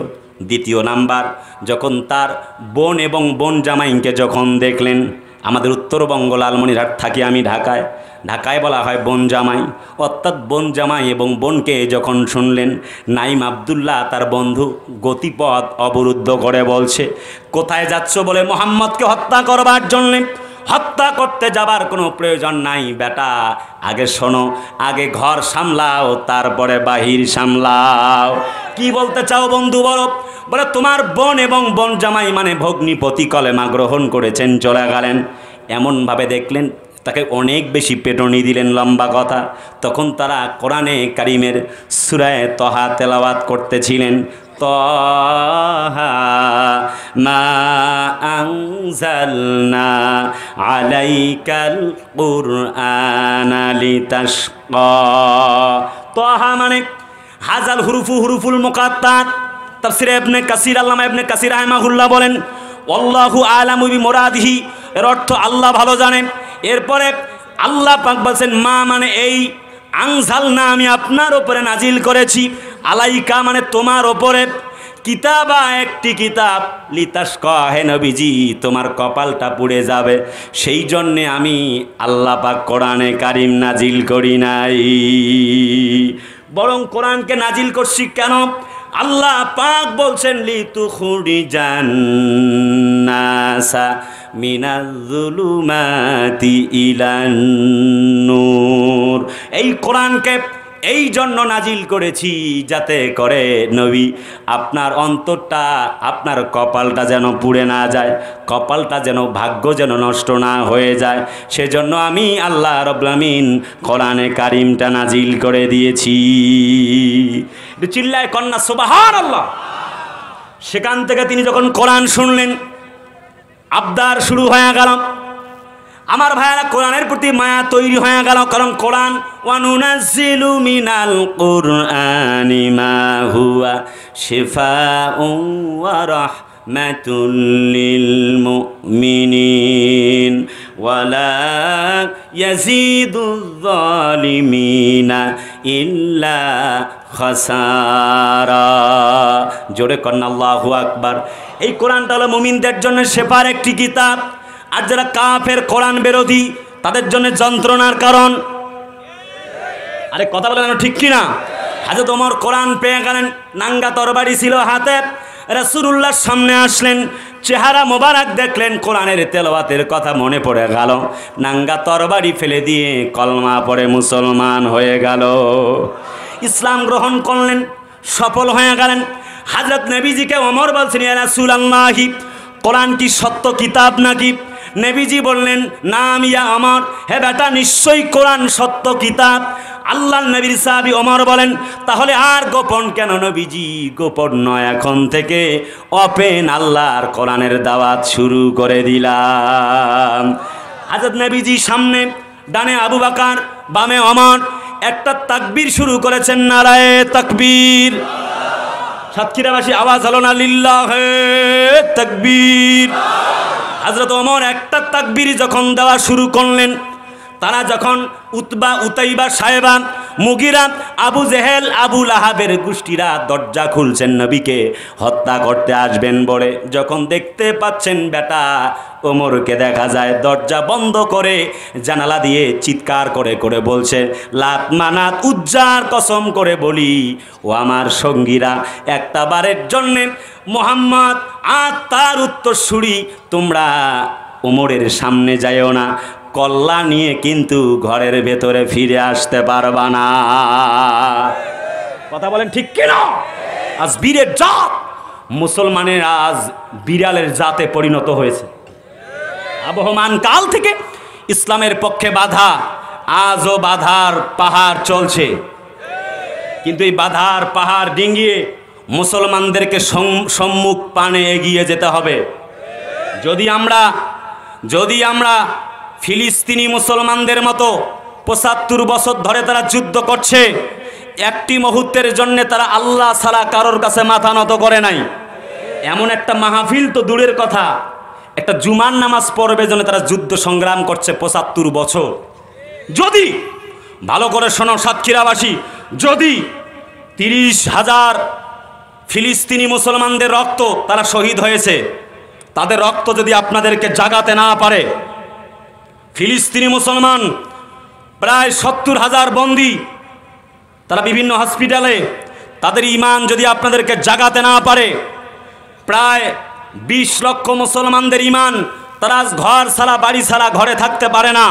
দ্বিতীয় নাম্বার, যখন তার বোন এবং বোন জামাইকে যখন দেখলেন, আমাদের উত্তরবঙ্গ লালমনিরহাট থাকি আমি ঢাকায়, ঢাকায় বলা হয় বোন জামাই, অর্থাৎ বোন জামাই এবং বোনকে যখন শুনলেন, নাইম আব্দুল্লাহ তার বন্ধু গতিপথ অবরুদ্ধ করে বলছে, কোথায় যাচ্ছ বলে, মুহাম্মদকে হত্যা করবার জন্যে। হত্যা করতে যাবার কোনো প্রয়োজন নাই বেটা, আগে শোনো, আগে ঘর সামলাও, তারপরে বাহির সামলাও। কি বলতে চাও বন্ধু বলো? বলে তোমার বোন এবং বোন জামাই মানে ভগ্নিপতি কলেমা গ্রহণ করেছেন, চলে গেলেন। এমনভাবে দেখলেন, তাকে অনেক বেশি পেটনি দিলেন, লম্বা কথা। তখন তারা কোরআনে কারিমের সূরা তহা তেলাওয়াত করতেছিলেন, তহা মা আনজালনা আলাইকাল কুরআনা লিতাশকা। তহা মানে হাজাল হুরুফুল মুকাত্তাত। তাফসীরে ইবনে কাসির, আল্লামা ইবনে কাসির রাহিমাহুল্লাহ বলেন, আল্লাহু আ'লামু বিমুরাদিহি, এর অর্থ আল্লাহ ভালো জানেন। এরপরে আল্লাহ পাক বলছেন, মা মানে এই, আনজালনা আমি আপনার ওপরে নাজিল করেছি, আলাইকা মানে তোমার ওপরে, কিতাবা একটি কিতাব, লিতাশকা হে নবীজি তোমার কপালটা পুড়ে যাবে, সেই জন্যে আমি আল্লাহ পাক কোরআনে কারিম নাজিল করি নাই, বরং কোরআনকে নাজিল করছি কেন? আল্লাহ পাক বলছেন, লিতুখরিজান নাসা মিনাজ যুলুমাতি ইলান নূর। এই কোরআনকে এই জন্য নাজিল করেছি যাতে করে নবী আপনার অন্তরটা, আপনার কপালটা যেন পুড়ে না যায়, কপালটা যেন, ভাগ্য যেন নষ্ট না হয়ে যায়। সেজন্য আমি আল্লাহ রাব্বুল আমিন কোরআনে কারিমটা নাজিল করে দিয়েছি। একটু চিল্লায় কন্যা সুবহানাল্লাহ। সেখান থেকে তিনি যখন কোরআন শুনলেন, আবদার শুরু হয়ে গেল। আমার ভাইয়ারা, কোরআনের প্রতি মায়া তৈরি হয়ে গেল। কারণ কোরআন, ওয়ানুনাজ্জিলু মিনাল কুরআনি মা হুয়া শিফাউন ওয়া রাহমাতুল লিল মুমিনিন ওয়ালা ইয়াজিদুয যালিমিনা ইল্লা খাসারা। জোরে কন্না আল্লাহু আকবার। এই কোরআনটা হলো মুমিনদের জন্য শেফার একটি কিতাব, আর যারা কাফের, কোরআন বিরোধী, তাদের জন্য যন্ত্রণার কারণ। আরে কথা বলেন ঠিক কিনা? হযরত ওমর কোরআন পেয়ে গেলেন, নাঙ্গা তরবারি ছিল হাতে, রাসূলুল্লাহর সামনে আসলেন, চেহারা মোবারক দেখলেন, কোরআনের তেলাওয়াতের কথা মনে পড়ে গেল, নাঙ্গা তরবারি ফেলে দিয়ে কলমা পড়ে মুসলমান হয়ে গেল, ইসলাম গ্রহণ করলেন, সফল হয়ে গেলেন। হযরত নবীজিকে ওমর বলছেন, ইয়া রাসূলুল্লাহি, কোরআন কি সত্য কিতাব নাকি? নবীজি বললেন, নাম ইয়া ওমর, হে বেটা, নিশ্চয়ই কোরআন সত্য কিতাব। আল্লাহর নবীর সাহাবী ওমর বলেন, তাহলে আর গোপন কেন নবীজি? গোপন নয়, এখন থেকে ওপেন আল্লাহর কোরআনের দাওয়াত শুরু করে দিলাম। হযরত নবীজি সামনে, ডানে আবু বকর, বামে ওমর, একটা তাকবীর শুরু করেছেন, নারায়ে তাকবীর। সাতক্ষীরাবাসী আওয়াজ হলো না, লিল্লাহে তাকবীর। হযরত ওমর একটা তাকবীর যখন দেওয়া শুরু করলেন, তারা যখন উতবা, উতাইবা, সাহেবা, মুগিরা, আবু জেহেল, আবু লাহাবের গোষ্ঠীরা দরজা খুলছেন নবীকে হত্যা করতে আসবেন বলে, যখন দেখতে পাচ্ছেন বেটা ওমরকে দেখা যায় দরজা বন্ধ করে জানালা দিয়ে চিৎকার করে করে বলছে, লাত মানাত উজ্জার কসম করে বলি, ও আমার সঙ্গীরা, একটা বারের জন্যে মুহাম্মদ আর তার উত্তরসূরি তোমরা ওমরের সামনে যাইও না, কল্লা নিয়ে কিন্তু ঘরের ভেতরে ফিরে আসতে পারবা না। কথা বলেন ঠিক কিনা? আজ বীরের জাত মুসলমানের আজ বিড়ালের জাতে পরিণত হয়েছে। আবহমান কাল থেকে ইসলামের পক্ষে বাধা, আজও বাধার পাহাড় চলছে, কিন্তু এই বাধার পাহাড় ডিঙ্গিয়ে মুসলমানদেরকে সম্মুখ পানে এগিয়ে যেতে হবে। যদি আমরা ফিলিস্তিনি মুসলমানদের মতো ৭৫ বছর ধরে তারা যুদ্ধ করছে, একটি মুহূর্তের জন্য তারা আল্লাহ ছাড়া কারোর কাছে মাথা নত করে নাই, এমন একটা মাহফিল তো দূরের কথা, একটা জুমার নামাজ পড়বে জন্য তারা যুদ্ধ সংগ্রাম করছে ৭৫ বছর। যদি ভালো করে শোনো সাতক্ষীরাবাসী, যদি ৩০,০০০ ফিলিস্তিনি মুসলমানদের রক্ত তারা শহীদ হয়েছে, তাদের রক্ত যদি আপনাদেরকে জাগাতে না পারে, ফিলিস্তিনি মুসলমান প্রায় ৭০,০০০ বন্দী, তারা বিভিন্ন হসপিটালে, তাদের ঈমান যদি আপনাদেরকে জাগাতে না পারে, প্রায় ২০ লক্ষ মুসলমানদের ঈমান, তারা ঘর ছাড়া, বাড়ি ছাড়া, ঘরে থাকতে পারে না,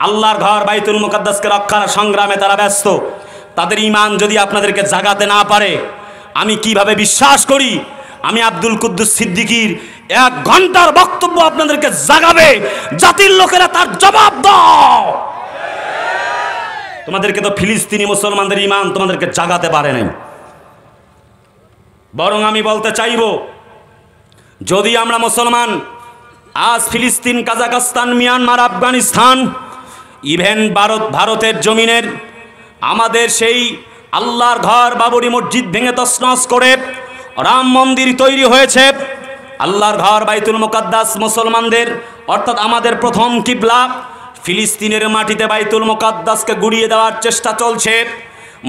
আল্লাহর ঘর বাইতুল মুকাদ্দাসকে রক্ষার সংগ্রামে তারা ব্যস্ত, তাদের ঈমান যদি আপনাদেরকে জাগাতে না পারে, আমি কিভাবে বিশ্বাস করি আমি আব্দুল কুদ্দুস সিদ্দিকীর ১ ঘন্টার বক্তব্য আপনাদেরকে জাগাবে? জাতির লোকেরা তার জবাব দাও। তোমাদেরকে তো ফিলিস্তিনি মুসলমানদের ঈমান তোমাদেরকে জাগাতে পারে নাই। বরং আমি বলতে চাইব, যদি আমরা মুসলমান আজ ফিলিস্তিন, কাজাকস্তান, মিয়ানমার, আফগানিস্তান, ইভেন ভারতের জমিনের আমাদের সেই আল্লাহর ঘর বাবরি মসজিদ ভেঙে তছনছ করে রাম মন্দির তৈরি হয়েছে, আল্লাহর ঘর বাইতুল মুকাদ্দাস মুসলমানদের, অর্থাৎ আমাদের প্রথম কিবলা, ফিলিস্তিনের মাটিতে বাইতুল মুকাদ্দাসকে গুড়িয়ে দেওয়ার চেষ্টা চলছে।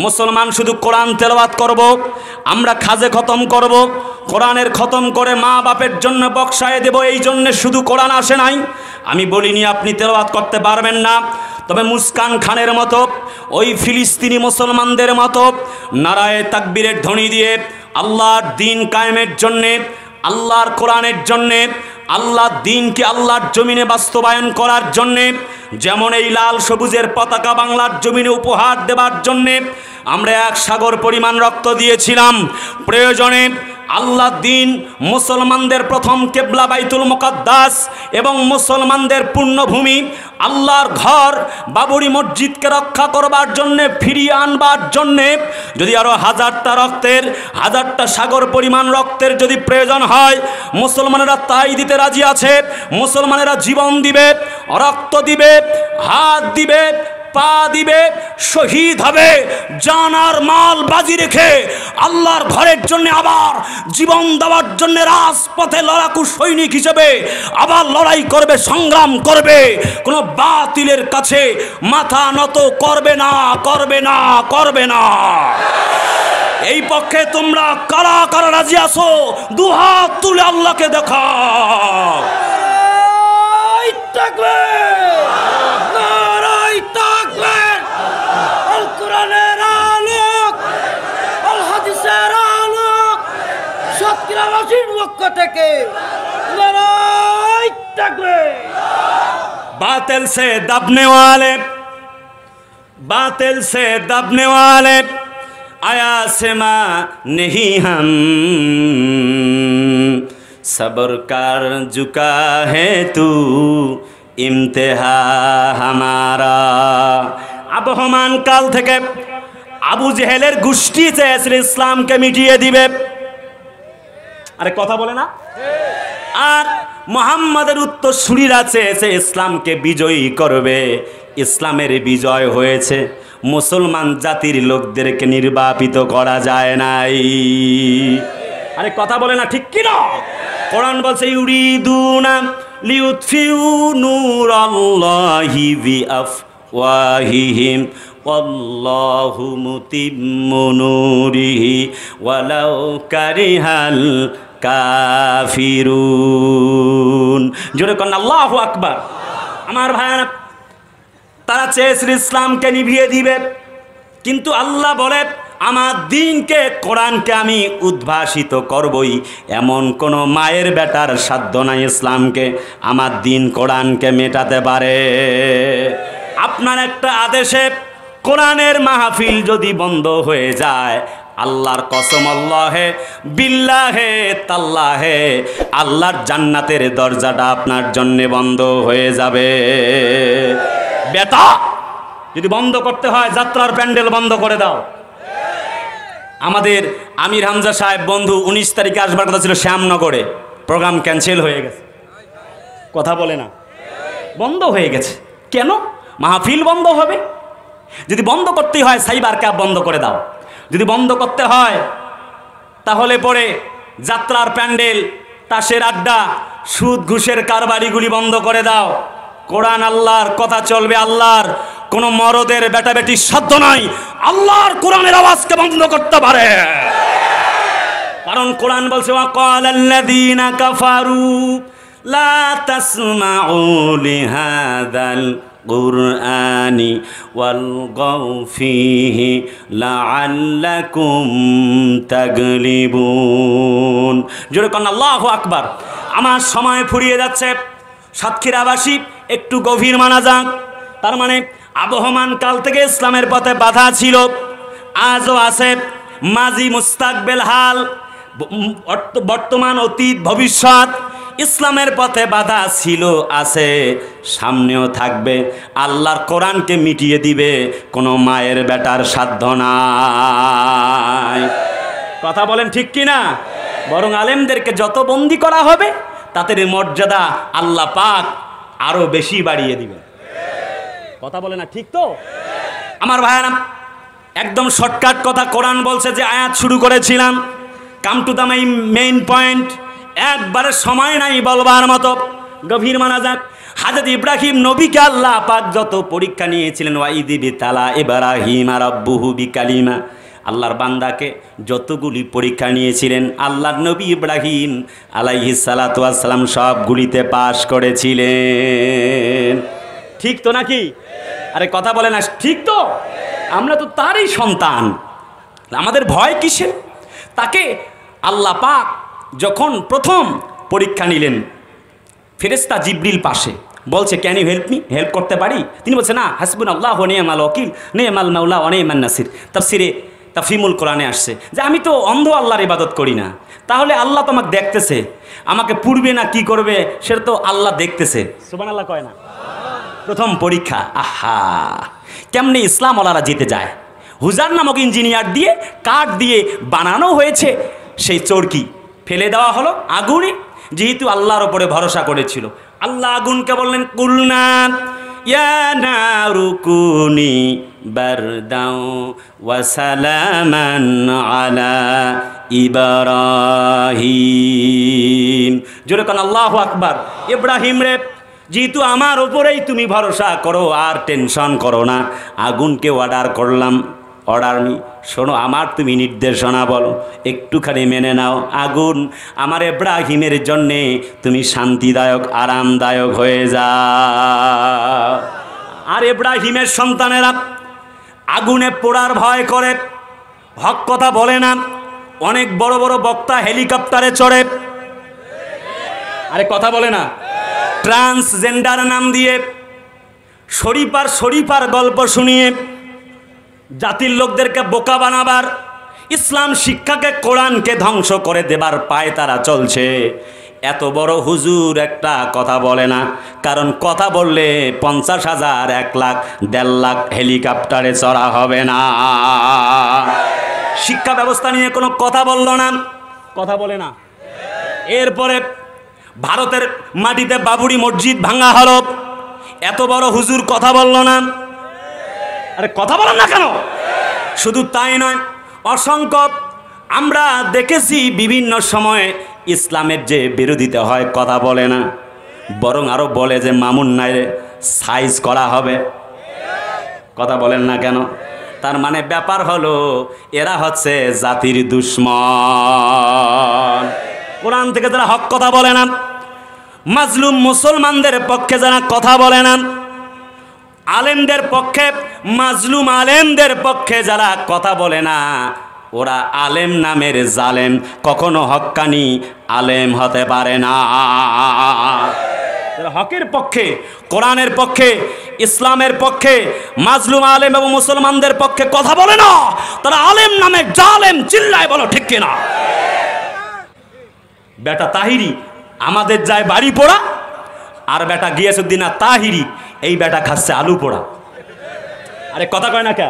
মুসলমান শুধু কোরআন তেলাওয়াত করব, আমরা খাজে খতম করব, কোরআনের খতম করে মা বাপের জন্য বক্সায় দেব, এই জন্য শুধু কোরআন আসে নাই। আমি বলিনি আপনি তেলাওয়াত করতে পারবেন না, তবে মুস্কান খানের মতো ওই ফিলিস্তিনি মুসলমানদের মতো নারায়ে তাকবীরের ধ্বনি দিয়ে আল্লাহর দ্বীন কায়েমের জন্যে, আল্লাহর কোরআনের জন্যে, আল্লাহর দ্বীনকে আল্লাহর জমিনে বাস্তবায়ন করার জন্যে, যেমন এই লাল সবুজের পতাকা বাংলার জমিনে উপহার দেবার জন্যে আমরা 1 সাগর পরিমাণ রক্ত দিয়েছিলাম। প্রয়োজনে আল্লাহর দ্বীন, মুসলমানদের প্রথম কেবলা বাইতুল মুকাদ্দাস এবং মুসলমানদের পুণ্যভূমি আল্লাহর ঘর বাবরি মসজিদকে রক্ষা করবার জন্যে, ফিরিয়ে আনবার জন্যে যদি আরও 1000টা রক্তের, 1000টা সাগর পরিমাণ রক্তের যদি প্রয়োজন হয়, মুসলমানেরা তাই দিতে রাজি আছে। মুসলমানেরা জীবন দিবে, রক্ত দিবে, হাত দিবে, পা দিবে, শহীদ হবে, জান আর মাল বাজি রেখে আল্লাহর ঘরের জন্য আবার জীবন দেওয়ার জন্য রাজপথে লড়াকু সৈনিক হিসেবে আবার লড়াই করবে, সংগ্রাম করবে। কোনো বাতিলের কাছে মাথা নত করবে না, করবে না, করবে না। এই পক্ষে তোমরা কারা কারা রাজি আছো? দুহাত তুলে আল্লাহকে দেখাও। बातिल से दबने वाले, बातिल से दबने वाले आया से मां नहीं हम, सब्र कर झुका है तू इम्तिहा हमारा। আবহমান কাল থেকে আবু জেহেলের গোষ্ঠী চেয়েছিল ইসলামকে মিটিয়ে দিবে। আরে কথা বলে না? আর মুহাম্মাদের উত্তরসূরিরা চেয়েছে ইসলামকে বিজয়ী করবে। ইসলামের বিজয় হয়েছে, মুসলমান জাতির লোকদেরকে নির্বাপিত করা যায় নাই। আরে কথা বলে না, ঠিক কি না? কোরআন বলছে ইউরিদুনা লিউতফিউ নূরাল্লাহি বিআফওয়াহিহিম ওয়াল্লাহু মুতিম্মু নূরিহি ওয়ালাউ কারিহাল কাফিরুন। জোরে কোন আল্লাহু আকবার। আমার ভাইরা, তারা চেয়েছিল ইসলামকে নিভিয়ে দিবে, কিন্তু আল্লাহ বলে আমার দ্বীনকে, কোরআনকে আমি উদ্ভাসিত করবই। এমন কোন মায়ের বেটার সাধ্য নাই ইসলামকে, আমার দ্বীন কোরআনকে মেটাতে পারে। আপনার একটা আদেশে কোরআনের মাহফিল যদি বন্ধ হয়ে যায়, আল্লাহর কসম, আল্লাহে বিল্লাহে তাল্লাহে, আল্লাহর জান্নাতের দরজাটা আপনার জন্য বন্ধ হয়ে যাবে। বেটা, যদি বন্ধ করতে হয় যাত্রার প্যান্ডেল বন্ধ করে দাও। আমাদের আমির হামজা সাহেব বন্ধু 19 তারিখে আসবার কথা ছিল শ্যামনগরে, প্রোগ্রাম ক্যান্সেল হয়ে গেছে। কথা বলে না, বন্ধ হয়ে গেছে। কেন? মাহফিল বন্ধ হবে। যদি বন্ধ করতেই হয় সাইবার ক্যাব বন্ধ করে দাও। যদি বন্ধ করতে হয় তাহলে পরে যাত্রার প্যান্ডেল, তাসের আড্ডা, সুদ ঘুষের কারবারিগুলি বন্ধ করে দাও। কোরআন আল্লাহর কথা চলবে, আল্লাহর কোন মরদের বেটা বেটির সাধ্য নাই আল্লাহর কোরআনের আওয়াজকে বন্ধ করতে পারে। কারণ কোরআন বলছে ওয়াকালাল্লাযীনা কাফারু লা তাসমাউ লিহাযাল কুরআনি ওয়ালগাউ ফীহি লাআল্লাকুম তাগলিবুন। জোরে কোন আল্লাহু আকবার। আমার সময় ফুরিয়ে যাচ্ছে। সাতক্ষীরাবাসী একটু গভীর মানা যাক। তার মানে আবহমান কাল থেকে ইসলামের পথে বাধা ছিল, আজও আছে। মাজি মুস্তাকবেল হাল, বর্তমান অতীত ভবিষ্যৎ ইসলামের পথে বাধা ছিল, আছে, সামনেও থাকবে। আল্লাহর কোরআনকে মিটিয়ে দিবে কোনো মায়ের বেটার সাধ্য নাই। কথা বলেন ঠিক কি না? বরং আলেমদেরকে যত বন্দি করা হবে তাদের মর্যাদা আল্লাহ পাক আরো বেশি বাড়িয়ে দিবে। কথা বলে না, ঠিক তো? আমার ভাইরা, একদম শর্টকাট কথা। কোরআন বলছে যে আয়াত শুরু করেছিলাম, come to the main point. একবারে সময় নাই বলবার মতো, গভীর মানা যাক। হযরত ইব্রাহিম নবীকে আল্লাহ পাক যত পরীক্ষা নিয়েছিলেন, ওয়াইদি বিতালা ইব্রাহিম রাব্বুহু বিকালিমা, আল্লাহর বান্দাকে যতগুলি পরীক্ষা নিয়েছিলেন আল্লাহর নবী ইব্রাহিম আলাইহিস সালাতু ওয়াস সালাম সবগুলিতে পাশ করেছিলেন। ঠিক তো নাকি? আরে কথা বলে না, ঠিক তো? আমরা তো তারই সন্তান, আমাদের ভয় কিসে? তাকে আল্লাহ পাক যখন প্রথম পরীক্ষা নিলেন, ফেরেশতা জিবরিল পাশে বলছে, can you help me, help করতে পারি? তিনি বলছে, না, হাসবুনাল্লাহু ওয়া নি'মাল ওয়াকিল, নি'মাল মাওলা ওয়া নি'মান নাসির। তাফসিরে তাফহিমুল কোরআনে আসছে যে আমি তো অন্ধ আল্লাহর ইবাদত করি না, তাহলে আল্লাহ তো আমাকে দেখতেছে, আমাকে পূর্বে না কি করবে সেটা তো আল্লাহ দেখতেছে। সুবহানাল্লাহ কয় না? প্রথম পরীক্ষা। আহা, কেমনে ইসলাম ওলারা জিতে যায়। হুজার নামক ইঞ্জিনিয়ার দিয়ে, কাঠ দিয়ে বানানো হয়েছে সেই চরকি, ফেলে দেওয়া হলো আগুনে, যেহেতু আল্লাহর ওপরে ভরসা করেছিল। আল্লাহ আগুনকে বললেন, কুলনা ইয়া নারু কুনি বারদাও ওয়া সালামান আলা ইব্রাহিম। জোরে কোন আল্লাহু আকবার। ইব্রাহিম রে, যেহেতু আমার ওপরেই তুমি ভরসা করো, আর টেনশন করো না, আগুনকে অর্ডার করলাম, অর্ডার মি, শোনো আমার তুমি নির্দেশনা বলো, একটুখানি মেনে নাও। আগুন, আমার ইব্রাহিমের জন্যে তুমি শান্তিদায়ক, আরামদায়ক হয়ে যাও। আর ইব্রাহিমের সন্তানেরা আগুনে পোড়ার ভয় করে, হক কথা বলে না। অনেক বড় বড় বক্তা হেলিকপ্টারে চড়ে, আরে কথা বলে না, ট্রান্সজেন্ডার নাম দিয়ে শরীফার গল্প শুনিয়ে জাতির লোকদেরকে বোকা বানাবার, ইসলাম শিক্ষাকে, কোরআনকে ধ্বংস করে দেবার পায় তারা চলছে। এত বড় হুজুর একটা কথা বলে না, কারণ কথা বললে 50,000, 1 লাখ, 1.5 লাখ হেলিকপ্টারে চড়া হবে না। শিক্ষা ব্যবস্থা নিয়ে কোনো কথা বলল না, কথা বলে না। এরপরে ভারতের মাটিতে বাবরি মসজিদ ভাঙা হলো, এত বড় হুজুর কথা বলল না। আরে কথা বলেন না কেন? শুধু তাই নয়, অসংখ্য আমরা দেখেছি বিভিন্ন সময়ে ইসলামের যে বিরোধিতা হয়, কথা বলে না, বরং আরো বলে যে মামুন নাইরে সাইজ করা হবে। কথা বলেন না কেন? তার মানে ব্যাপার হলো এরা হচ্ছে জাতির দুশ্মন। কোরআন থেকে যারা হক কথা বলে না, মাজলুম মুসলমানদের পক্ষে যারা কথা বলে না, আলেমদের পক্ষে, মাজলুম আলেমদের পক্ষে যারা কথা বলে না, ওরা আলেম নামের জালেম, কখনো হক্কানি আলেম হতে পারে না। হকের পক্ষে, কোরআনের পক্ষে, ইসলামের পক্ষে, মাজলুম আলেম এবং মুসলমানদের পক্ষে কথা বলে না, তারা আলেম নামে জালেম। চিল্লায় বলো ঠিক কিনা? বেটা তাহিরি আমাদের যায় বাড়ি পোড়া, আর বেটা গিয়াসউদ্দিন তাহিরি এই বেটা খাচ্ছে আলু পোড়া। আরে কথা কয় না কে?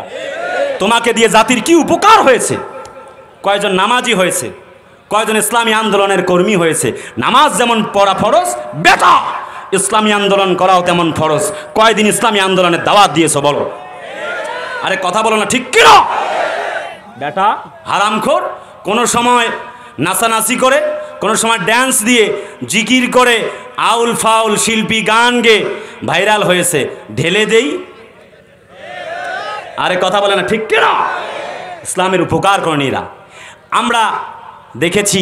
তোমাকে দিয়ে জাতির কি উপকার হয়েছে? কয়জন নামাজি হয়েছে, কয়জন ইসলামী আন্দোলনের কর্মী হয়েছে। নামাজ যেমন পড়া ফরজ, বেটা ইসলামী আন্দোলন করাও তেমন ফরজ। কয়দিন ইসলামী আন্দোলনের দাওয়াত দিয়েছো বলো? আরে কথা বলো না ঠিক কিনা? বেটা হারামখোর, কোনো সময় নাচানাচি করে, কোনো সময় ড্যান্স দিয়ে, জিকির করে, আউল ফাউল শিল্পী গান গেয়ে ভাইরাল হয়েছে, ঢেলে দেই। আরে কথা বলে না ঠিক কিনা? ইসলামের উপকার করেন এরা। আমরা দেখেছি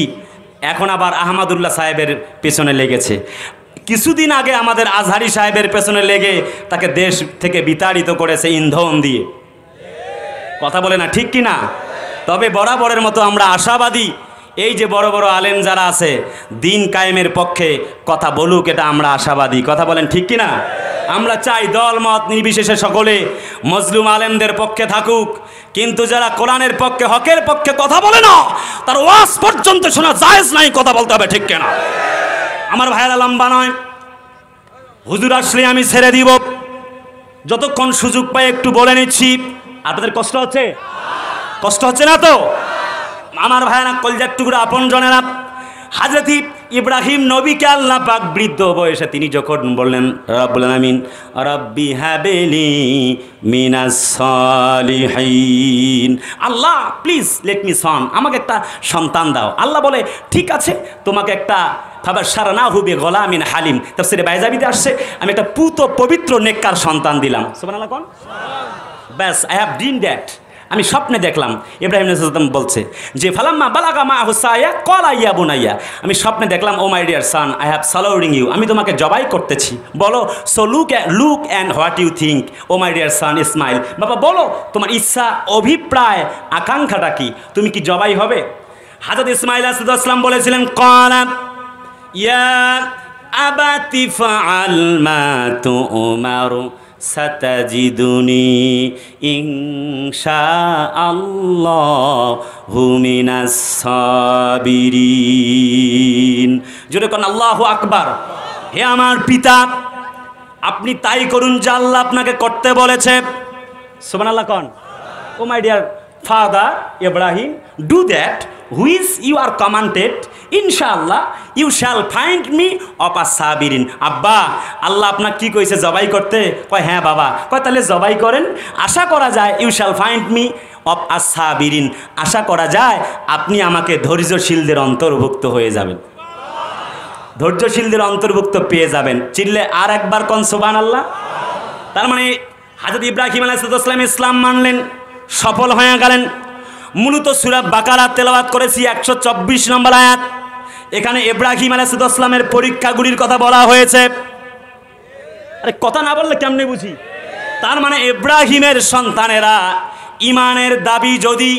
এখন আবার আহমদুল্লাহ সাহেবের পেছনে লেগেছে। কিছুদিন আগে আমাদের আজহারি সাহেবের পেছনে লেগে তাকে দেশ থেকে বিতাড়িত করেছে ইন্ধন দিয়ে। কথা বলে না ঠিক কিনা? তবে বরাবরের মতো আমরা আশাবাদী, এই যে বড় বড় আলেম যারা আছে দিন কায়েমের পক্ষে কথা বলুক, এটা আমরা আশাবাদী। কথা বলেন ঠিক কিনা? আমরা চাই দল মত নির্বিশেষে সকলে মজলুম আলেমদের পক্ষে থাকুক, কিন্তু যারা কোরআনের পক্ষে, হকের পক্ষে কথা বলে না, তার ওয়াজ পর্যন্ত শোনা জায়েজ নাই। কথা বলতে হবে ঠিক কিনা? আমার ভাইয়েরা লম্বা নয়, হুজুর আসলে আমি ছেড়ে দিব। যতক্ষণ সুযোগ পাই একটু বলে নিচ্ছি। আপনাদের কষ্ট হচ্ছে? কষ্ট হচ্ছে না তো? আমার ভাইয়েরা, কলজার টুকরা আপন জনেরা, হযরত ইব্রাহিম নবীকে আল্লাহ পাক বৃদ্ধ বয়সে তিনি যখন বললেন রব্বুল আলামিন রব্বি হাবিলি মিনাস সালিহিন, আল্লাহ প্লিজ লেট মি সন, আমাকে একটা সন্তান দাও। আল্লাহ বলে ঠিক আছে, তোমাকে একটা ফাবাশশারনাহু বিগুলামিন হালিম, তাফসীরে বাইজাবিতে আসছে, আমি একটা পুত পবিত্র নেককার সন্তান দিলাম। সুবহানাল্লাহ কোন? ব্যাস, আই হ্যাভ ড্রিম দ্যাট, আমি স্বপ্নে দেখলাম। ইব্রাহিম আলাইহিস সালাম বলছে যে ফালাম্মা বালাগা মাহু সায়া ক্বালা ইয়া বুনাইয়া, আমি স্বপ্নে দেখলাম O my dear son I have slaughtering you, আমি তোমাকে জবাই করতেছি। বলো so look and what you think O my dear son Ismail, বাবা বলো তোমার ইচ্ছা, অভিপ্রায়, আকাঙ্ক্ষাটা কি, তুমি কি জবাই হবে? হযরত ইসমাইল আলাইহিস সালাম বলেছিলেন ক্বালা ইয়া আবাতি ফাআল মা তুমারু সাতাজিদুনি ইনশাআল্লাহু মিনাস সাবিরিন। জোরে কোন আল্লাহু আকবার। হে আমার পিতা, আপনি তাই করুন যা আল্লাহ আপনাকে করতে বলেছে। সুবহানাল্লাহ কোন। O my dear father Ibrahim, do that which you are commanded, ইনশাআল্লাহ you shall find me of a সাবিরিন। আব্বা, আল্লাহ আপনাকে কি কইছে জবাই করতে? কয় হ্যাঁ বাবা। কয় তাহলে জবাই করেন, আশা করা যায় you shall find me of a সাবিরিন, আশা করা যায় আপনি আমাকে ধৈর্যশীলদের অন্তর্ভুক্ত হয়ে যাবেন, ধৈর্যশীলদের অন্তর্ভুক্ত পেয়ে যাবেন। চিল্লে আর একবার কোন সুবহানাল্লাহ। তার মানে হযরত ইব্রাহিম আলাইহিস সালাম ইসলাম মানলেন, সফল হয়ে গেলেন। মূলত সূরা বাকারা তেলাওয়াত করেছি 124 নম্বর আয়াত। এখানে ইব্রাহিম আলাইহিস সালামের পরীক্ষাগুলির কথা বলা হয়েছে। আরে কথা না বললে কেমনে বুঝি? তার মানে ইব্রাহিমের সন্তানেরা ইমানের দাবি যদি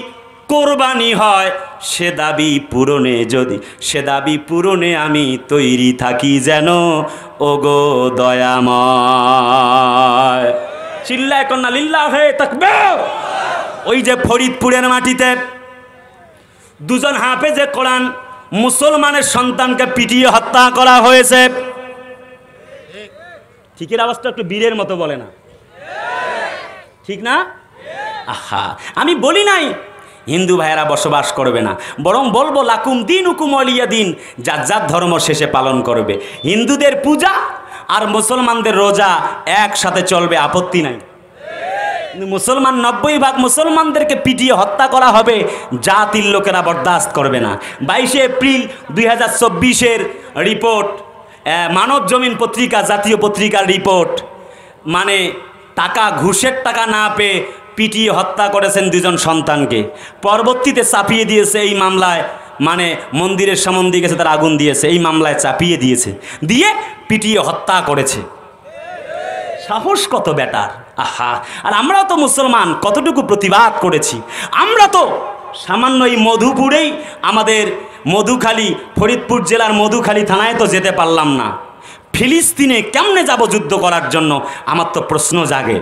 কোরবানি হয়, সে দাবি পূরণে আমি তৈরি থাকি যেন ওগো দয়াময়। চিল্লায় কন্যা লিল্লাহে তাকবীর। ওই যে ফরিদপুরের মাটিতে দুজন হাফেজে কোরআন মুসলমানের সন্তানকে পিটিয়ে হত্যা করা হয়েছে। ঠিকের আওয়াজটা একটু বীরের মতো বলে না, ঠিক না? আহা, আমি বলি নাই হিন্দু ভাইয়েরা বসবাস করবে না, বরং বলবো লাকুম দিন হুকুম ওয়ালিয়া দিন, যার যার ধর্ম শেষে পালন করবে। হিন্দুদের পূজা আর মুসলমানদের রোজা একসাথে চলবে, আপত্তি নাই। মুসলমান 90% মুসলমানদেরকে পিটিয়ে হত্যা করা হবে, জাতির লোকেরা বরদাস্ত করবে না। 22 এপ্রিল 2024 রিপোর্ট, মানব জমিন পত্রিকা, জাতীয় পত্রিকার রিপোর্ট, মানে টাকা, ঘুষের টাকা না পেয়ে পিটিয়ে হত্যা করেছেন দুজন সন্তানকে। পরবর্তীতে চাপিয়ে দিয়েছে এই মামলায়, মানে মন্দিরের সম্বন্ধে গেছে তার আগুন দিয়েছে, এই মামলায় চাপিয়ে দিয়েছে, দিয়ে পিটিয়ে হত্যা করেছে। সাহস কত বেটার! আহা, আর আমরাও তো মুসলমান, কতটুকু প্রতিবাদ করেছি। আমরা তো সামান্য এই মধুপুরেই, আমাদের মধুখালী, ফরিদপুর জেলার মধুখালী থানায় তো যেতে পারলাম না। ফিলিস্তিনে কেমনে যাব যুদ্ধ করার জন্য? আমার তো প্রশ্ন জাগে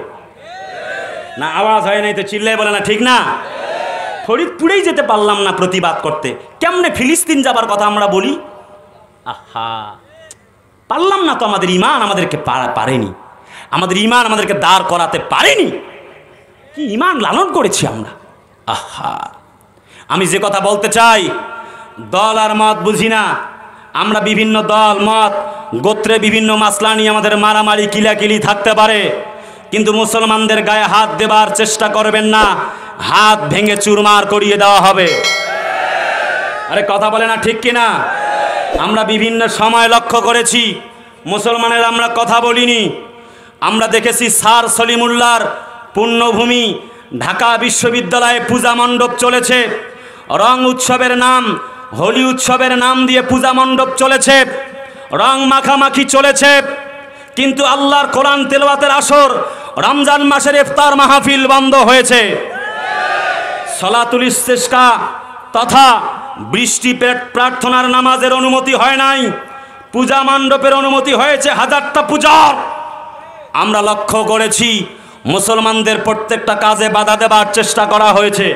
না। আওয়াজ হয় নাই তো চিল্লায় বলে না, ঠিক না? ফরিদপুরেই যেতে পারলাম না প্রতিবাদ করতে, কেমনে ফিলিস্তিন যাবার কথা আমরা বলি? আহা, পারলাম না তো। আমাদের ঈমান আমাদেরকে পারেনি, আমাদের ঈমান আমাদেরকে দাঁড় করাতে পারেনি। কি ঈমান লালন করেছি আমরা! আহা, আমি যে কথা বলতে চাই, দল আর মত বুঝি না আমরা। বিভিন্ন দল মত গোত্রে বিভিন্ন মাসলা নিয়ে আমাদের মারামারি কিলাকিলি থাকতে পারে, কিন্তু মুসলমানদের গায়ে হাত দেবার চেষ্টা করবেন না, হাত ভেঙে চুরমার করিয়ে দেওয়া হবে। আরে কথা বলে না, ঠিক কিনা? আমরা বিভিন্ন সময় লক্ষ্য করেছি, মুসলমানের আমরা কথা বলিনি। আমরা দেখেছি স্যার সলিমুল্লাহর পুণ্যভূমি ঢাকা বিশ্ববিদ্যালয়ে পূজা মণ্ডপ চলেছে, রং উৎসবের নাম, হোলি উৎসবের নাম দিয়ে পূজা মণ্ডপ চলেছে, রং মাখামাখি চলেছে। কিন্তু আল্লাহর কোরআন তেলাওয়াতের আসর, রমজান মাসের ইফতার মাহফিল বন্ধ হয়েছে। সলাতুল ইস্তিসকা তথা বৃষ্টি প্রার্থনার নামাজের অনুমতি হয় নাই, পূজা মণ্ডপের অনুমতি হয়েছে হাজারটা পূজার। আমরা লক্ষ্য করেছি মুসলমানদের প্রত্যেকটা কাজে বাধা দেবার চেষ্টা করা হয়েছে।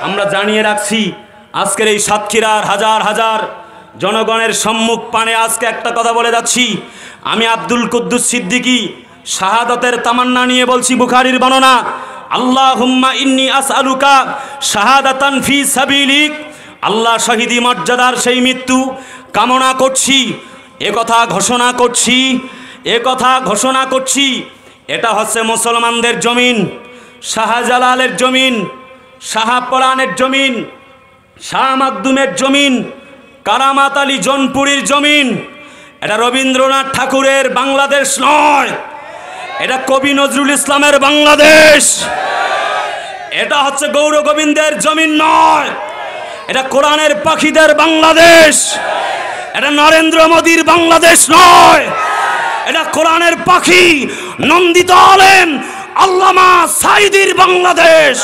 আমরা জানিয়ে রাখছি, আজকের এই সাতক্ষীরার হাজার হাজার জনগণের সম্মুখ পানে আজকে একটা কথা বলে যাচ্ছি। আমি আব্দুল কুদ্দুস সিদ্দিকী শাহাদাতের তামান্না নিয়ে বলছি, বুখারীর বর্ণনা, আল্লাহুম্মা ইন্নী আসআলুকা শাহাদাতান ফি সাবিলিক, আল্লাহ শহীদি মর্যাদার সেই মৃত্যু কামনা করছি, একথা ঘোষণা করছি। এটা হচ্ছে মুসলমানদের জমিন, শাহজালালের জমিন, শাহপরানের জমিন, শাহ মাকদুমের জমিন, কারামাত আলী জনপুরীর জমিন। এটা রবীন্দ্রনাথ ঠাকুরের বাংলাদেশ নয়, এটা কবি নজরুল ইসলামের বাংলাদেশ। এটা হচ্ছে গৌর গোবিন্দের জমিন নয়, এটা কোরআনের পাখিদের বাংলাদেশ। এটা নরেন্দ্র মোদীর বাংলাদেশ নয়, এটা কোরআনের পাখি নন্দিত আলেম আল্লামা সাঈদীর বাংলাদেশ।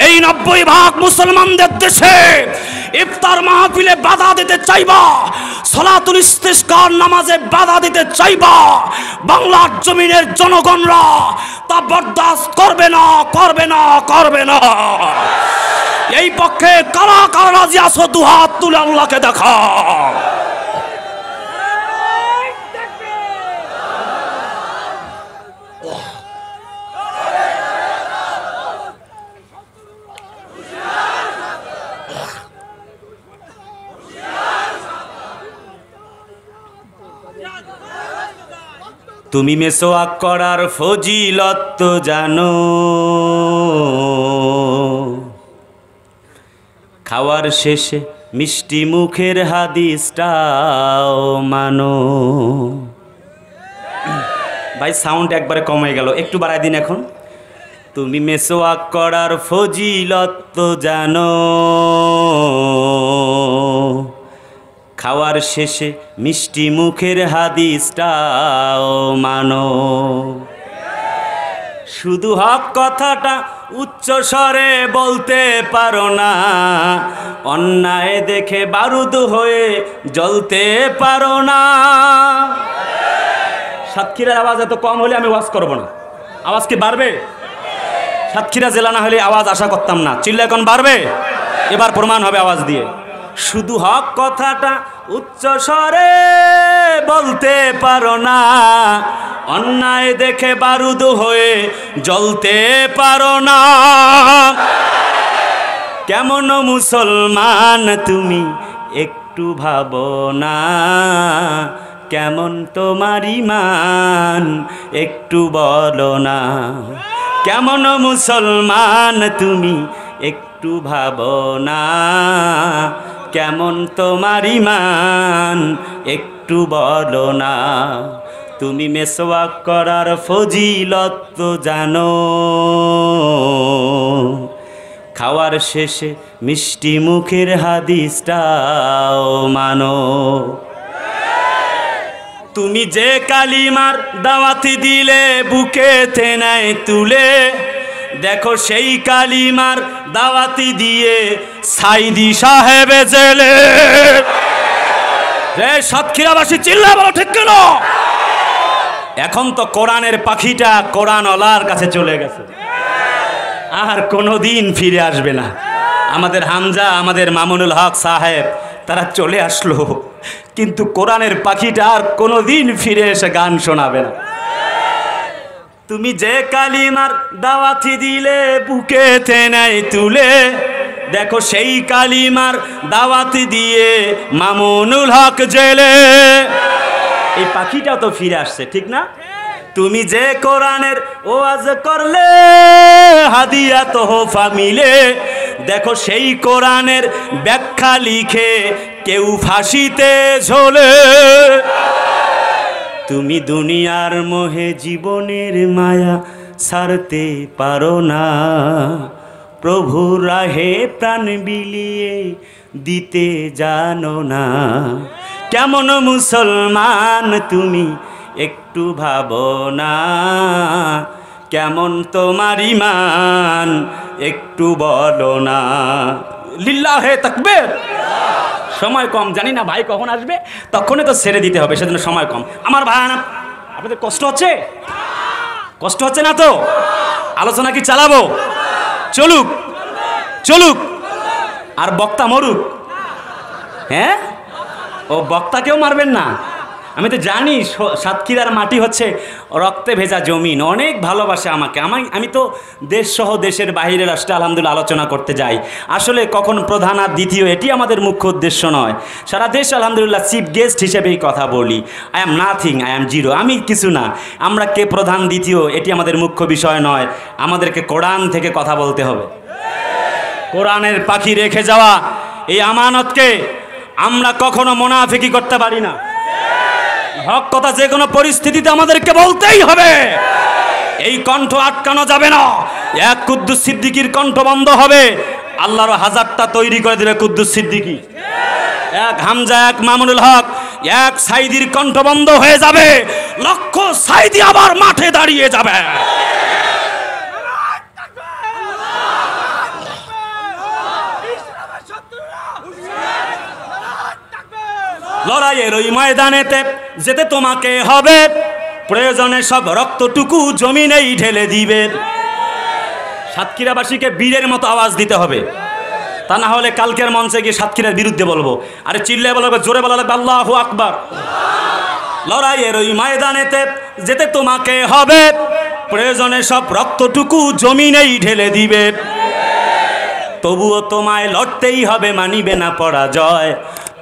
এই 90% মুসলমানদের দেশে ইফতার মাহফিলে বাধা দিতে চাইবা, সালাতুল ইস্তিসকার নামাজে বাধা দিতে চাইবা, বাংলার জমিনের জনগণরা তা বরদাস্ত করবে না, করবে না, করবে না। এই পক্ষে কারা কারা রাজি আছো দুহাত তুলে আল্লাহকে দেখা। তুমি মেসওয়াক করার ফজিলত তো জানো, খাওয়ার শেষে মিষ্টি মুখের হাদিসটাও মানো। ভাই সাউন্ড একবারে কমে গেল, একটু বাড়ায় দিন এখন। তুমি মেসওয়াক করার ফজিলত তো জানো, খাওয়ার শেষে মিষ্টি মুখের হাদিসটাও মানো। শুধু হক কথাটা উচ্চ স্বরে বলতে পারো না, অন্যায় দেখে বারুদ হয়ে জ্বলতে পারো না। সাতক্ষীরার আওয়াজ এত কম হলে আমি ওয়াজ করব না। আওয়াজ কি বাড়বে? সাতক্ষীরা জেলা না হলে আওয়াজ আশা করতাম না, চিল্লা এখন বাড়বে। এবার প্রমাণ হবে আওয়াজ দিয়ে। শুধু হক কথাটা উচ্চ স্বরে বলতে পারো না, অন্যায় দেখে বারুদ হয়ে জ্বলতে পারো না। কেমন মুসলমান তুমি একটু ভাবো না, কেমন তোমার ঈমান একটু বলো না। কেমন মুসলমান তুমি একটু ভাবো না, কেমন তোমার ঈমান একটু বলো না। তুমি মেসওয়াক করার ফজিলত তো জানো, খাওয়ার শেষে মিষ্টি মুখের হাদিসটাও মানো। তুমি যে কালিমার দাওয়াতি দিলে বুকেতে নাই তুলে, দেখো সেই কালিমার দাওয়াতি দিয়ে সাইদি সাহেব জেলে। রে সাতক্ষীরাবাসী চিল্লা বলো ঠিক কেন? এখন তো কোরআনের পাখিটা কোরআনওয়ালার কাছে চলে গেছে, আর কোনোদিন ফিরে আসবে না। আমাদের হামজা, আমাদের মামুনুল হক সাহেব তারা চলে আসলো, কিন্তু কোরআনের পাখিটা আর কোনোদিন ফিরে এসে গান শোনাবে না। তুমি যে কালিমার দাওয়াতি দিলে বুকেতে নাই তুলে, দেখো সেই কালিমার দাওয়াতি দিয়ে মামুনুল হক জেলে। এই পাখিটাও তো ফিরে আসছে, ঠিক না? তুমি যে কোরআনের ওয়াজ করলে হাদিয়া তোহফা মিলে, দেখো সেই কোরআনের ব্যাখ্যা লিখে কেউ ফাঁসিতে ঝোলে। তুমি দুনিয়ার মোহে জীবনের মায়া ছাড়তে পারো না, প্রভুর রাহে প্রাণ বিলিয়ে দিতে জানো না। কেমন মুসলমান তুমি একটু ভাবো না, কেমন তোমার ঈমান একটু বলো না। লিল্লাহে তাকবীর। সময় কম, জানি না ভাই কখন আসবে, তখনই তো ছেড়ে দিতে হবে, সেজন্য সময় কম। আমার ভাই না, আপনাদের কষ্ট হচ্ছে? কষ্ট হচ্ছে না তো? আলোচনা কি চালাবো? চলুক চলুক, আর বক্তা মরুক। হ্যাঁ, ও বক্তাকেও মারবেন না? আমি তো জানি সাতক্ষীরার মাটি হচ্ছে রক্তে ভেজা জমিন, অনেক ভালোবাসে আমাকে। আমি তো দেশ সহ দেশের বাইরের রাষ্ট্রে আলহামদুলিল্লাহ আলোচনা করতে যাই। আসলে কখন প্রধান আর দ্বিতীয় এটি আমাদের মুখ্য উদ্দেশ্য নয়। সারা দেশ আলহামদুলিল্লাহ চিফ গেস্ট হিসেবেই কথা বলি। I am nothing, I am zero, আমি কিছু না। আমরা কে প্রধান দ্বিতীয় এটি আমাদের মুখ্য বিষয় নয়, আমাদেরকে কোরআন থেকে কথা বলতে হবে। কোরআনের পাখি রেখে যাওয়া এই আমানতকে আমরা কখনো মুনাফিকি করতে পারি না। হক কথা যে কোনো পরিস্থিতিতে আমাদেরকে বলতেই হবে। এই কণ্ঠ আটকানো যাবে না। এক কুদ্দুস সিদ্দিকীর কণ্ঠ বন্ধ হবে, আল্লাহর হাজারটা তৈরি করে দেবে কুদ্দুস সিদ্দিকী। এক হামজা, এক মামুনুল হক, এক সাইদির কণ্ঠ বন্ধ হয়ে যাবে, লক্ষ সাইদি আবার মাঠে দাঁড়িয়ে যাবে। লড়াইয়ের ওই ময়দানেতে যেতে তোমাকে হবে, প্রয়োজনে সব রক্তটুকু জমিনেই ঢেলে দিবে। সাতক্ষীরাবাসীকে বীরের মতো আওয়াজ দিতে হবে, তা না হলে কালকের মঞ্চে গিয়ে সাতক্ষীরার বিরুদ্ধে বলবো। আরে চিল্লায় বলা লাগবে, জোরে বলা লাগবে আল্লাহু আকবার। লড়াইয়ের ওই ময়দানেতে যেতে তোমাকে হবে, প্রয়োজনে সব রক্তটুকু জমিনেই ঢেলে দিবে। তবুও তোমায় লড়তেই হবে, মানিবে না পরাজয়।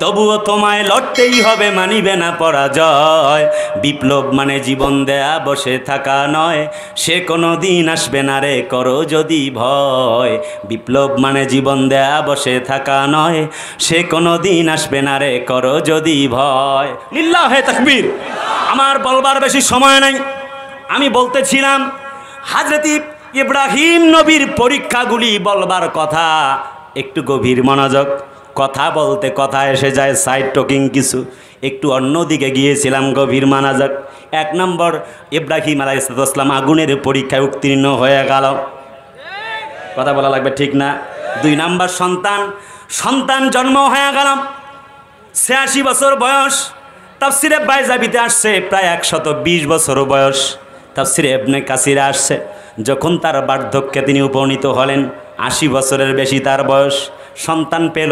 তবুও তোমায় লড়তেই হবে, মানিবে না পরাজয়। বিপ্লব মানে জীবন দেয়া বসে থাকা নয়, সে কোনো দিন আসবে না রে করো যদি ভয়। বিপ্লব মানে জীবন দেয়া বসে থাকা নয়, সে কোনো দিন আসবে না রে করো যদি ভয়। লিল্লাহে তাকবীর। আমার বলবার বেশি সময় নাই। আমি বলতেছিলাম হযরত ইব্রাহিম নবীর পরীক্ষাগুলি বলবার কথা, একটু গভীর মনোযোগ। কথা বলতে কথা এসে যায়, সাইড টকিং কিছু, একটু অন্যদিকে গিয়েছিলাম, গভীর মনোযোগ। 1 নম্বর, ইব্রাহিম আলাইহিস সালাম আগুনের পরীক্ষায় উত্তীর্ণ হয়ে গেল, কথা বলা লাগবে ঠিক না? 2 নম্বর, সন্তান জন্ম হয়ে গেল, 86 বছর বয়স। তাফসিরে বাইজাবিতে আসছে প্রায় 120 বছর বয়স। তাফসিরে ইবনে কাসিরে আসছে যখন তার বার্ধক্যে তিনি উপনীত হলেন, 80 বছরের বেশি তার বয়স। সন্তান পেল,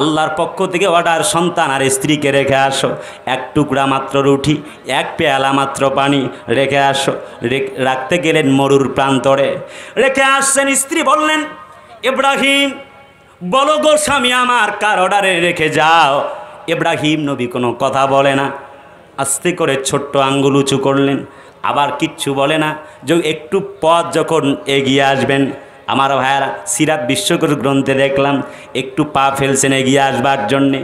আল্লাহর পক্ষ থেকে অর্ডার, সন্তান আর স্ত্রীকে রেখে আসো, 1 টুকরা মাত্র রুটি, 1 পেয়ালা মাত্র পানি রেখে আসো। রাখতে গেলেন মরুর প্রান্তরে, রেখে আসছেন। স্ত্রী বললেন, ইব্রাহিম বলো গো স্বামী আমার, কার অর্ডারে রেখে যাও? ইব্রাহিম নবী কোনো কথা বলে না, আস্তে করে ছোট্ট আঙ্গুল উঁচু করলেন, আবার কিচ্ছু বলে না। যে একটু পথ যখন এগিয়ে আসবেন, আমার ভাইয়ারা সিরাত বিশ্বকোষ গ্রন্থে দেখলাম একটু পা ফেলছেন এগিয়ে আসবার জন্যে।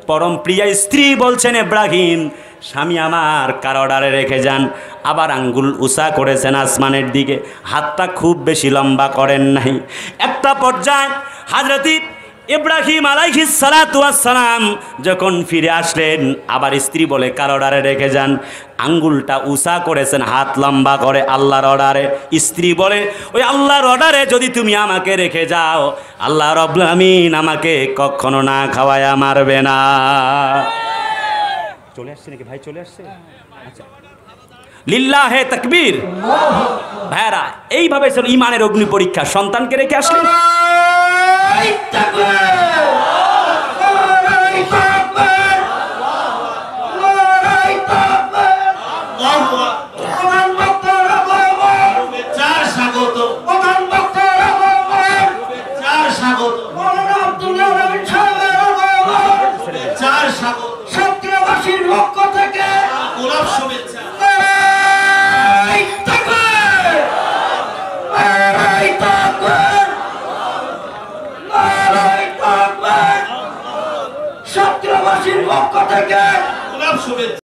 পরম প্রিয়া স্ত্রী বলছেন, ইব্রাহিম স্বামী আমার, কার অর্ডারে রেখে যান? আবার আঙ্গুল উঁচা করেছেন আসমানের দিকে, হাতটা খুব বেশি লম্বা করেন নাই। একটা পর্যায়ে হযরত ইব্রাহিম আলাইহিস সালাতু ওয়াস সালাম যখন ফিরে আসলেন, আবার স্ত্রী বলে, কার অর্ডারে রেখে যান? আঙ্গুলটা উঁচা করেছেন, হাত লম্বা করে, আল্লাহর অর্ডারে। স্ত্রী বলে, ওই আল্লাহর অর্ডারে যদি তুমি আমাকে রেখে যাও, আল্লাহ রাব্বুল আমিন আমাকে কখনো না খাওয়ায়া মারবে না। চলে আসছে নাকি ভাই? চলে আসছে? আচ্ছা, লিল্লাহে তাকবীর। ভাইরা, এইভাবে ইমানের অগ্নি পরীক্ষা, সন্তানকে রেখে আসলেন। সাতক্ষীরাবাসীর পক্ষ থেকে গোলাপ শুভেচ্ছা। সাতক্ষীরাবাসীর পক্ষ থেকে গোলাপ শুভেচ্ছা।